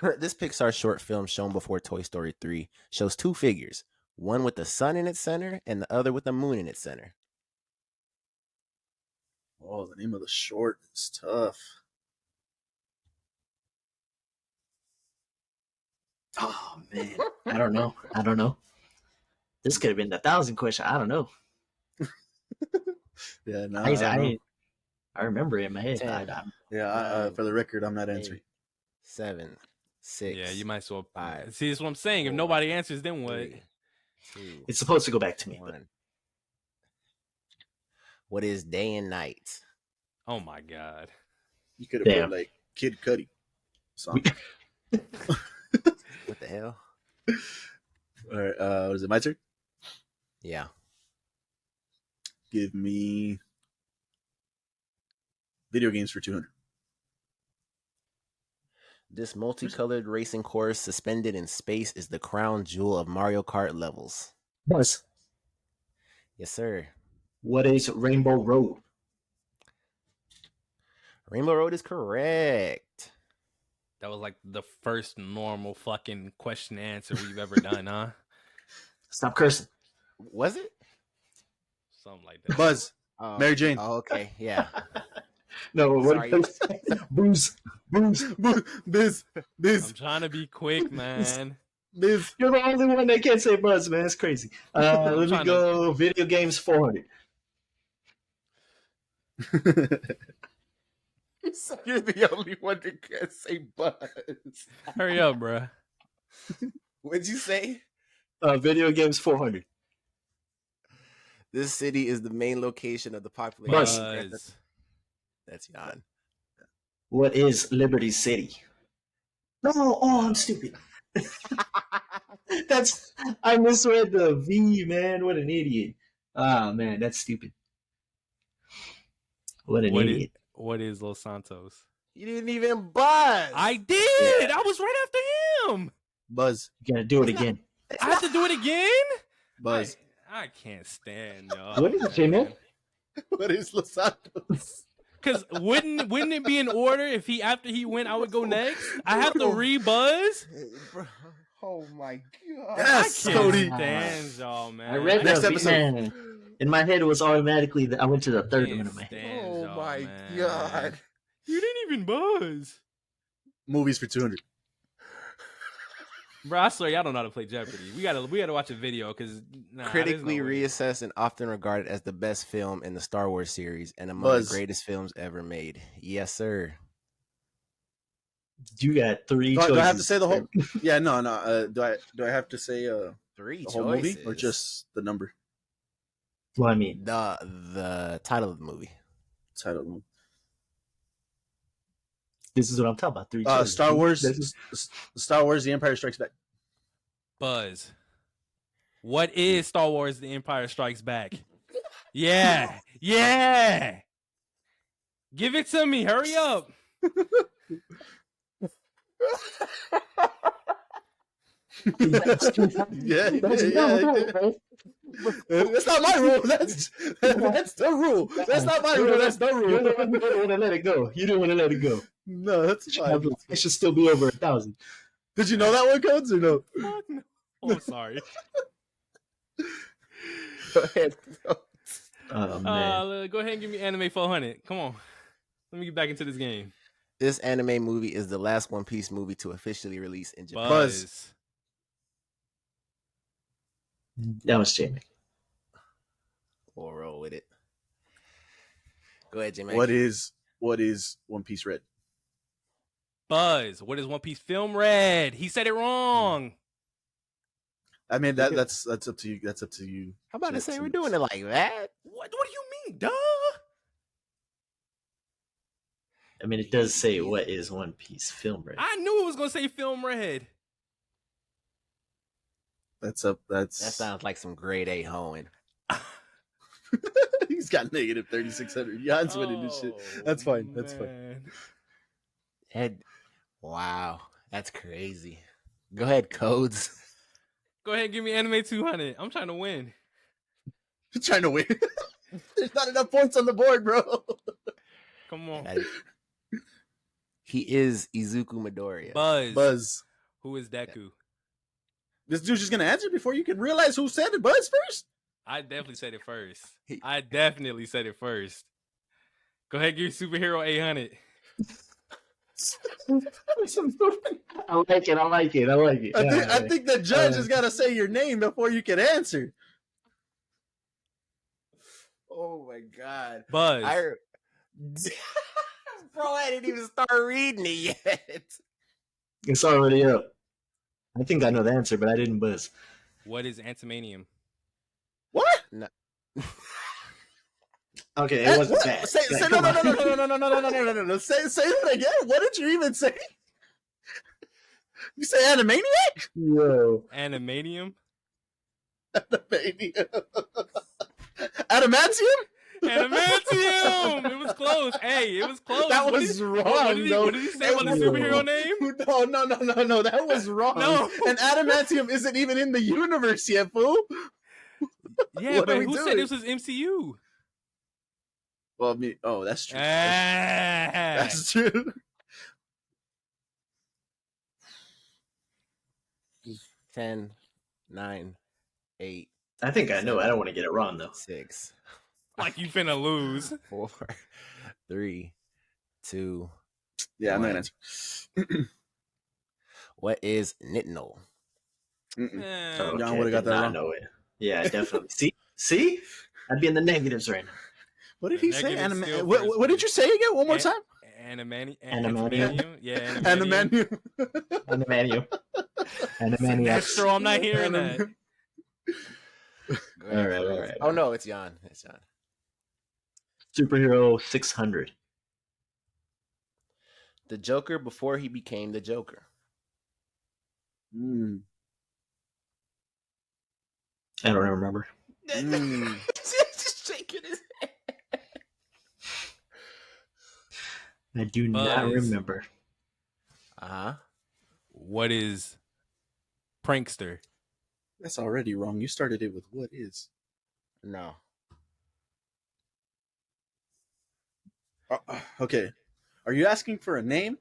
Speaker 2: Pixar short film shown before Toy Story 3 shows two figures, one with the sun in its center and the other with the moon in its center.
Speaker 3: Oh, the name of the short is tough.
Speaker 4: Oh, man. I don't know. This could have been the 1,000 question. I don't know.
Speaker 3: Yeah, no.
Speaker 4: I remember it in my head.
Speaker 2: 10.
Speaker 3: For the record, I'm not answering.
Speaker 2: 7, 6.
Speaker 5: Yeah, you might as well.
Speaker 2: 5.
Speaker 5: See, that's what I'm saying. If
Speaker 2: 4,
Speaker 5: nobody answers, then what?
Speaker 2: 3, 2,
Speaker 4: It's supposed to go back to me. But
Speaker 2: 1. What is day and night?
Speaker 5: Oh my god.
Speaker 3: You could have
Speaker 4: Damn.
Speaker 3: put like Kid Cudi song.
Speaker 2: What the hell?
Speaker 3: All right, what is it? My turn.
Speaker 2: Yeah.
Speaker 3: Give me video games for 200.
Speaker 2: This multicolored racing course suspended in space is the crown jewel of Mario Kart levels.
Speaker 4: Buzz,
Speaker 2: Yes, sir.
Speaker 4: what is Rainbow Road?
Speaker 2: Rainbow Road is correct.
Speaker 5: That was like the first normal fucking question answer we've ever done, huh?
Speaker 4: Stop cursing.
Speaker 2: Was it?
Speaker 5: Something like that.
Speaker 3: Buzz.
Speaker 2: Oh,
Speaker 3: Mary Jane.
Speaker 2: Oh, okay. Yeah.
Speaker 4: No, what
Speaker 2: Sorry.
Speaker 4: booze.
Speaker 3: Biz.
Speaker 5: I'm trying to be quick, man.
Speaker 3: Biz.
Speaker 4: You're the only one that can't say buzz, man. It's crazy. Let me
Speaker 5: trying
Speaker 4: go. Video games 400.
Speaker 2: You're the only one that can say buzz.
Speaker 5: Hurry up, bruh.
Speaker 2: What'd you say?
Speaker 4: Video games 400.
Speaker 2: This city is the main location of the population.
Speaker 5: Buzz.
Speaker 2: That's Jan.
Speaker 4: What is Liberty City? No, oh, I'm stupid. I misread the V, man. What an idiot. Ah, man, that's stupid. What an idiot.
Speaker 5: What is Los Santos?
Speaker 2: You didn't even buzz.
Speaker 5: I did. I was right after him.
Speaker 3: Buzz.
Speaker 4: You gotta do it again.
Speaker 5: I have to do it again.
Speaker 3: Buzz.
Speaker 5: I can't stand y'all.
Speaker 4: What is it, J-Man?
Speaker 3: What is Los Santos?
Speaker 5: Because wouldn't it be in order if after he went, I would go next? I have to re-buzz.
Speaker 2: Oh my god.
Speaker 3: Yes,
Speaker 5: I can't
Speaker 3: Cody.
Speaker 5: stand y'all, man.
Speaker 4: I read
Speaker 3: Next
Speaker 4: that,
Speaker 3: episode.
Speaker 4: man. In my head, it was automatically I went to the third one in my head.
Speaker 2: Oh my god.
Speaker 5: You didn't even buzz.
Speaker 3: Movies for 200.
Speaker 5: Bro, I swear y'all don't know how to play Jeopardy. We gotta watch a video because
Speaker 2: Critically reassessed and often regarded as the best film in the Star Wars series and among
Speaker 3: Buzz.
Speaker 2: the greatest films ever made. Yes, sir.
Speaker 4: You got three choices.
Speaker 3: Do I have to say the whole? Yeah, no. Do I have to say
Speaker 2: Three
Speaker 3: the whole
Speaker 2: choices.
Speaker 3: movie or just the number?
Speaker 4: Well, I mean,
Speaker 2: the title of the movie?
Speaker 3: Title.
Speaker 4: this is what I'm talking about. Three choices.
Speaker 3: Star Wars.
Speaker 4: This is-
Speaker 3: Star Wars: The Empire Strikes Back.
Speaker 5: Buzz. What is Star Wars: The Empire Strikes Back? Yeah. Give it to me. Hurry up.
Speaker 3: Yeah. That's not my rule. That's the rule. That's not my rule. That's the
Speaker 4: You
Speaker 3: rule.
Speaker 4: didn't want to let it go. You didn't want to let it go.
Speaker 3: No, that's fine.
Speaker 4: It should still be over 1,000.
Speaker 3: Did you know that one, Codes, or no?
Speaker 5: Fuck no. Oh, sorry.
Speaker 2: Go ahead.
Speaker 4: Oh man.
Speaker 5: Go ahead and give me Anime 400. Come on. Let me get back into this game.
Speaker 2: This anime movie is the last One Piece movie to officially release in Japan.
Speaker 5: Buzz.
Speaker 4: That was Jamie.
Speaker 2: We'll roll with it. Go ahead, Jimmy.
Speaker 3: What is One Piece Red?
Speaker 5: Buzz. What is One Piece film red? He said it wrong.
Speaker 3: I mean that's up to you. That's up to you.
Speaker 2: How about to say we're doing it like that?
Speaker 5: What do you mean? Duh.
Speaker 4: I mean, it does say what is One Piece film red.
Speaker 5: I knew it was gonna say film red.
Speaker 3: That's up.
Speaker 2: That sounds like some grade A hoeing.
Speaker 3: He's got negative 3,600. Jan's winning this shit. That's fine. That's fine.
Speaker 5: Man.
Speaker 2: Ed, wow, that's crazy. Go ahead, Codes.
Speaker 5: Go ahead and give me Anime 200. I'm trying to win.
Speaker 3: You're trying to win. There's not enough points on the board, bro.
Speaker 5: Come on.
Speaker 2: He is Izuku Midoriya.
Speaker 3: Buzz.
Speaker 5: Who is Deku?
Speaker 3: This dude's just gonna answer before you can realize who said it. Buzz first.
Speaker 5: I definitely said it first. I definitely said it first. Go ahead, give superhero 800.
Speaker 4: I like it.
Speaker 3: I think the judge has got to say your name before you can answer.
Speaker 2: Oh my god,
Speaker 5: Buzz.
Speaker 2: Bro, I didn't even start reading it yet.
Speaker 4: It's already up. I think I know the answer, but I didn't buzz.
Speaker 5: What is Antimanium?
Speaker 3: What?
Speaker 2: No.
Speaker 4: Okay, it wasn't that.
Speaker 3: Say no. Say that again. What did you even say? You say Animaniac?
Speaker 4: Yo.
Speaker 5: Animanium?
Speaker 3: Animaniac. Adamantium?
Speaker 5: Animantium! It was close. Hey, it was close.
Speaker 3: That
Speaker 5: What
Speaker 3: was
Speaker 5: did-
Speaker 3: wrong,
Speaker 5: What did
Speaker 3: though.
Speaker 5: he say about the superhero name?
Speaker 3: No. That was wrong.
Speaker 5: No.
Speaker 3: And Adamantium isn't even in the universe yet, fool.
Speaker 5: Yeah,
Speaker 3: What are
Speaker 5: but
Speaker 3: we
Speaker 5: who said
Speaker 3: doing?
Speaker 5: this was MCU?
Speaker 3: Well, that's true.
Speaker 5: Ah.
Speaker 3: That's true.
Speaker 2: 10, 9, 8,
Speaker 4: I think I know. I don't want to get it wrong though.
Speaker 2: 6,
Speaker 5: Like you finna lose.
Speaker 2: 4, 3, 2.
Speaker 3: Yeah, I'm not gonna
Speaker 2: One.
Speaker 3: answer.
Speaker 2: What is Nitnol?
Speaker 3: Mm-mm. John
Speaker 4: Okay,
Speaker 3: would've got
Speaker 4: did
Speaker 3: that
Speaker 4: not
Speaker 3: wrong.
Speaker 4: know it. Yeah, definitely. See, I'd be in the negatives right now.
Speaker 3: What did
Speaker 5: The
Speaker 3: he say?
Speaker 5: negative still
Speaker 3: What did you say again? One more time?
Speaker 5: Animanium.
Speaker 4: Animanium.
Speaker 5: Yeah,
Speaker 3: Animanium.
Speaker 4: Animanium.
Speaker 5: Sinestro, I'm not hearing that.
Speaker 4: All right.
Speaker 2: Oh no, it's Jan. It's Jan.
Speaker 4: Superhero 600.
Speaker 2: The Joker before he became the Joker.
Speaker 3: Mm.
Speaker 4: I don't remember.
Speaker 3: Mm.
Speaker 2: Just shaking his head.
Speaker 4: I do not
Speaker 5: Buzz.
Speaker 4: remember.
Speaker 5: What is prankster?
Speaker 3: That's already wrong. You started it with what is.
Speaker 2: No.
Speaker 3: Okay. Are you asking for a name?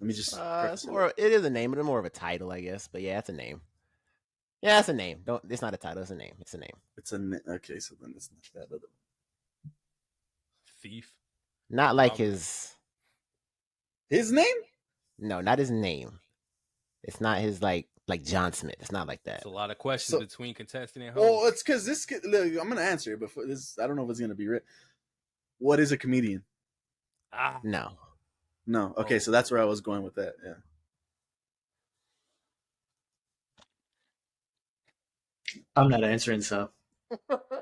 Speaker 3: Let me just.
Speaker 2: It is a name, but more of a title, I guess. But yeah, it's a name. Yeah, it's a name. It's not a title. It's a name. It's a name.
Speaker 3: It's okay. So then it's not that other.
Speaker 5: Thief.
Speaker 2: Not like
Speaker 5: Um,
Speaker 2: his.
Speaker 3: His name?
Speaker 2: No, not his name. It's not his like John Smith. It's not like that.
Speaker 5: It's a lot of questions
Speaker 3: So-
Speaker 5: between contestant and
Speaker 3: Well,
Speaker 5: host.
Speaker 3: it's because this. Look, I'm gonna answer it, but this, I don't know if it's gonna be right. What is a comedian?
Speaker 2: No.
Speaker 3: No. Okay,
Speaker 5: Oh.
Speaker 3: so that's where I was going with that. Yeah.
Speaker 4: I'm not answering, so.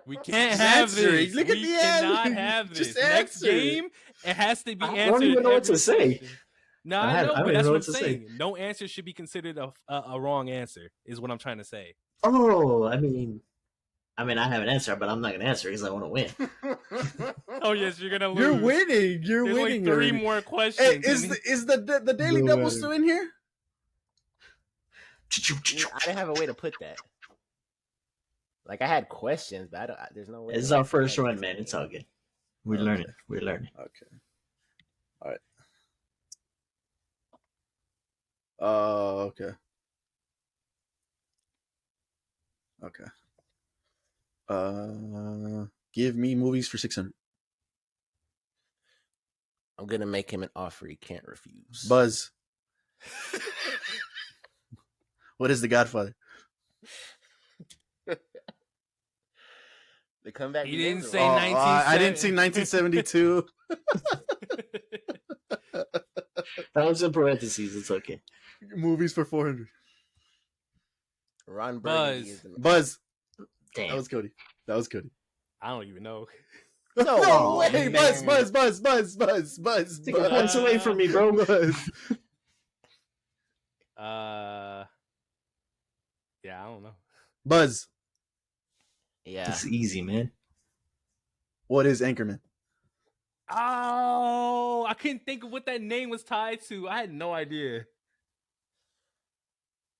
Speaker 5: We can't
Speaker 3: Just
Speaker 5: have
Speaker 3: answer it.
Speaker 5: this.
Speaker 3: Look at
Speaker 5: We
Speaker 3: the
Speaker 5: cannot
Speaker 3: end.
Speaker 5: have this.
Speaker 3: Just
Speaker 5: Next
Speaker 3: answer it.
Speaker 5: game, it has to be
Speaker 4: I don't
Speaker 5: answered.
Speaker 4: even know what to
Speaker 5: every
Speaker 4: say.
Speaker 5: question. No,
Speaker 4: I
Speaker 5: I
Speaker 4: don't
Speaker 5: know, but
Speaker 4: even
Speaker 5: that's
Speaker 4: know
Speaker 5: what I'm
Speaker 4: what to say.
Speaker 5: saying. No answer should be considered a wrong answer. Is what I'm trying to say.
Speaker 4: Oh, I mean, I have an answer, but I'm not gonna answer because I want to win.
Speaker 5: Oh yes, you're gonna lose.
Speaker 3: You're winning. You're
Speaker 5: There's
Speaker 3: winning.
Speaker 5: only 3
Speaker 3: already.
Speaker 5: more questions.
Speaker 3: Hey, is the Daily
Speaker 4: No
Speaker 3: Double
Speaker 4: way.
Speaker 3: still in here?
Speaker 2: I didn't have a way to put that. Like I had questions, but there's no way.
Speaker 4: It's
Speaker 2: to,
Speaker 4: our
Speaker 2: like,
Speaker 4: first
Speaker 2: put that.
Speaker 4: run, man. It's all good. We're
Speaker 3: Okay.
Speaker 4: learning. We're learning.
Speaker 3: Okay. All right. Okay. Okay. Give me movies for 600.
Speaker 2: I'm gonna make him an offer he can't refuse.
Speaker 3: Buzz. What is The Godfather?
Speaker 2: The comeback.
Speaker 5: He didn't
Speaker 2: Begins,
Speaker 5: say
Speaker 2: or-
Speaker 3: I didn't see 1972.
Speaker 4: That was in parentheses. It's okay.
Speaker 3: Movies for 400.
Speaker 2: Ron
Speaker 5: Buzz.
Speaker 2: Burgundy is the
Speaker 3: Buzz.
Speaker 4: Damn.
Speaker 3: That was Cody. That was Cody.
Speaker 5: I don't even know.
Speaker 3: No way.
Speaker 4: man.
Speaker 3: Buzz.
Speaker 4: Take a points away from me, bro.
Speaker 3: Buzz.
Speaker 5: Yeah, I don't know.
Speaker 3: Buzz.
Speaker 2: Yeah.
Speaker 4: It's easy, man.
Speaker 3: What is Anchorman?
Speaker 5: Oh, I couldn't think of what that name was tied to. I had no idea.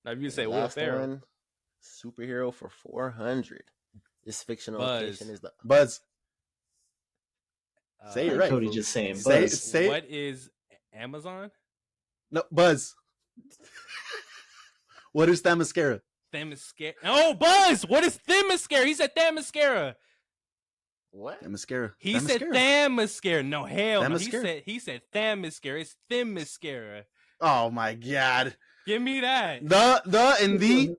Speaker 5: Now, if you say Will
Speaker 2: Last
Speaker 5: Ferrell,
Speaker 2: one, superhero for 400. This fictional
Speaker 5: Buzz.
Speaker 2: location is the
Speaker 3: Buzz. Say it
Speaker 4: Like
Speaker 3: right.
Speaker 4: Cody
Speaker 3: fool.
Speaker 4: just saying.
Speaker 3: Say
Speaker 4: Buzz.
Speaker 3: it. Say it.
Speaker 5: what is Amazon?
Speaker 3: No, Buzz. What is Themyscira?
Speaker 5: Themyscira. Oh, Buzz! What is Themyscira? He said Themyscira.
Speaker 2: what?
Speaker 3: Themyscira.
Speaker 5: He said Themyscira. No, hell no.
Speaker 3: Themyscira?
Speaker 5: He said Themyscira. It's Themyscira.
Speaker 3: Oh my God.
Speaker 5: Give me that.
Speaker 3: The and the.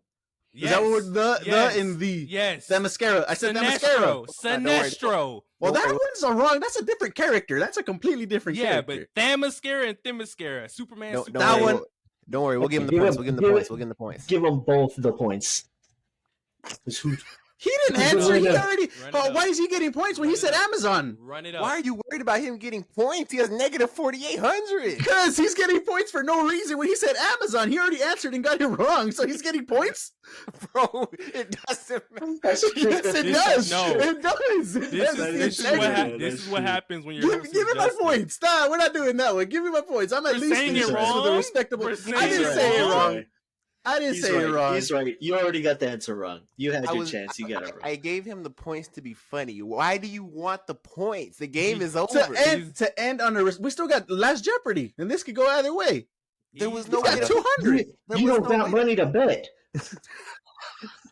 Speaker 5: Yes.
Speaker 3: Is that what we're, the and the?
Speaker 5: Yes.
Speaker 3: Themyscira. I said Themyscira.
Speaker 5: Sinestro.
Speaker 3: Well, that one's wrong. That's a different character. That's a completely different
Speaker 5: Yeah,
Speaker 3: character.
Speaker 5: but Themyscira and Themyscira. Superman.
Speaker 2: Don't
Speaker 5: Superman.
Speaker 3: That
Speaker 2: worry,
Speaker 3: one-
Speaker 2: Don't worry. We'll give him the
Speaker 4: Give
Speaker 2: points.
Speaker 4: him-
Speaker 2: We'll give him the
Speaker 4: give
Speaker 2: points.
Speaker 4: it-
Speaker 2: We'll give him the points.
Speaker 4: Give them both the points. 'Cause who-
Speaker 3: He didn't answer. He
Speaker 4: Run it up.
Speaker 3: already.
Speaker 5: Run it
Speaker 3: Oh,
Speaker 5: up.
Speaker 3: why is he getting points when he
Speaker 5: Run it
Speaker 3: said
Speaker 5: up.
Speaker 3: Amazon?
Speaker 5: Run it up.
Speaker 2: Why are you worried about him getting points? He has negative 4,800.
Speaker 3: Because he's getting points for no reason. When he said Amazon, he already answered and got it wrong. So he's getting points?
Speaker 2: Bro, it doesn't matter.
Speaker 3: Yes, it
Speaker 5: This-
Speaker 3: does.
Speaker 5: no.
Speaker 3: It does. It
Speaker 5: This
Speaker 3: does.
Speaker 5: is
Speaker 3: It's integrity.
Speaker 5: this is what happens when you're
Speaker 3: Give me my points. Nah, we're not doing that one. Give me my points. I'm at
Speaker 5: We're
Speaker 3: least
Speaker 5: saying
Speaker 3: finishing
Speaker 5: it
Speaker 3: this with a
Speaker 5: wrong?
Speaker 3: respectable.
Speaker 5: We're
Speaker 3: I
Speaker 5: saying
Speaker 3: didn't
Speaker 5: it
Speaker 3: say it
Speaker 5: wrong?
Speaker 3: wrong. I didn't
Speaker 4: He's
Speaker 3: say it
Speaker 4: right.
Speaker 3: wrong.
Speaker 4: He's right. You already got the answer wrong. You had your
Speaker 2: was-
Speaker 4: chance. You got it wrong.
Speaker 2: I gave him the points to be funny. Why do you want the points? The game is over.
Speaker 3: To end on a we still got Last Jeopardy, and this could go either way.
Speaker 2: There was
Speaker 3: He's
Speaker 2: no way
Speaker 3: got
Speaker 2: to-
Speaker 3: 200.
Speaker 2: There
Speaker 4: You
Speaker 2: was
Speaker 4: don't
Speaker 2: no
Speaker 4: got
Speaker 2: way-
Speaker 4: money to bet.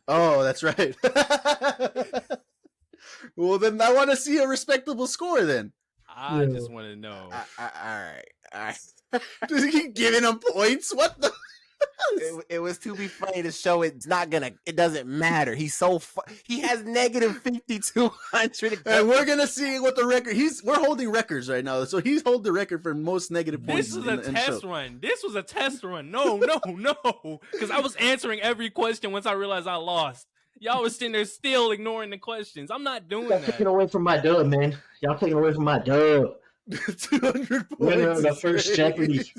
Speaker 3: Oh, that's right. Well, then I want to see a respectable score. Then
Speaker 5: I just want to know.
Speaker 2: All right.
Speaker 3: Just keep giving him points. What the?
Speaker 2: It was to be funny to show it doesn't matter. He's so he has negative 5,200.
Speaker 3: And we're gonna see what the record. We're holding records right now, so he's holding the record for most negative points.
Speaker 5: This was a test run. This was a test run. No, because I was answering every question once I realized I lost. Y'all was sitting there still ignoring the questions. I'm not doing
Speaker 4: Y'all
Speaker 5: that.
Speaker 4: taking away from my dub, man. Y'all taking away from my dub.
Speaker 3: 200 points.
Speaker 4: Winner of the first Jeopardy.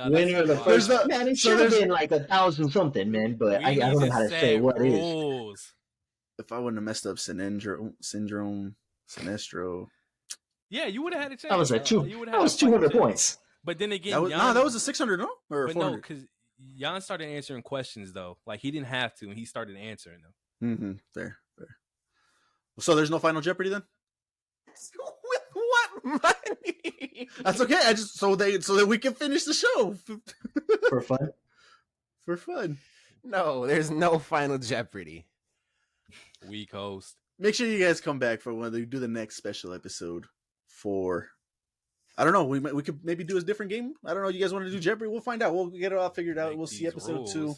Speaker 4: Winner of the first. Man, it should have been like 1,000 something, man. But I don't know how to say what it is.
Speaker 3: If I wouldn't have messed up Sinestro.
Speaker 5: Yeah, you would have had a chance.
Speaker 4: That was that was 200 points.
Speaker 5: But then again,
Speaker 3: that was a 600, no? Or
Speaker 5: but
Speaker 3: 400?
Speaker 5: no, because Jan started answering questions though. Like he didn't have to, and he started answering them.
Speaker 3: Mm-hmm. Fair. So there's no Final Jeopardy then?
Speaker 2: With what money?
Speaker 3: That's okay. I just so that we can finish the show
Speaker 4: For fun.
Speaker 3: For fun.
Speaker 2: No, there's no Final Jeopardy.
Speaker 5: Weak host.
Speaker 3: Make sure you guys come back for when they do the next special episode for. I don't know. We could maybe do a different game. I don't know. You guys want to do Jeopardy? We'll find out. We'll get it all figured out. We'll see episode 2.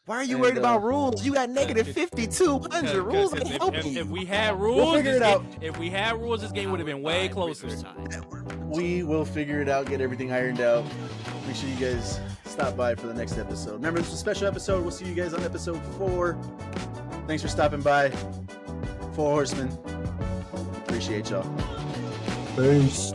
Speaker 2: Why are you worried about rules? You got negative 5,200 rules.
Speaker 5: If we had rules,
Speaker 3: we'll figure it out.
Speaker 5: If we had rules, this game would have been way closer.
Speaker 3: We will figure it out. Get everything ironed out. Make sure you guys stop by for the next episode. Remember, it's a special episode. We'll see you guys on episode 4. Thanks for stopping by. 4 Horsemen. Appreciate y'all.
Speaker 4: Peace.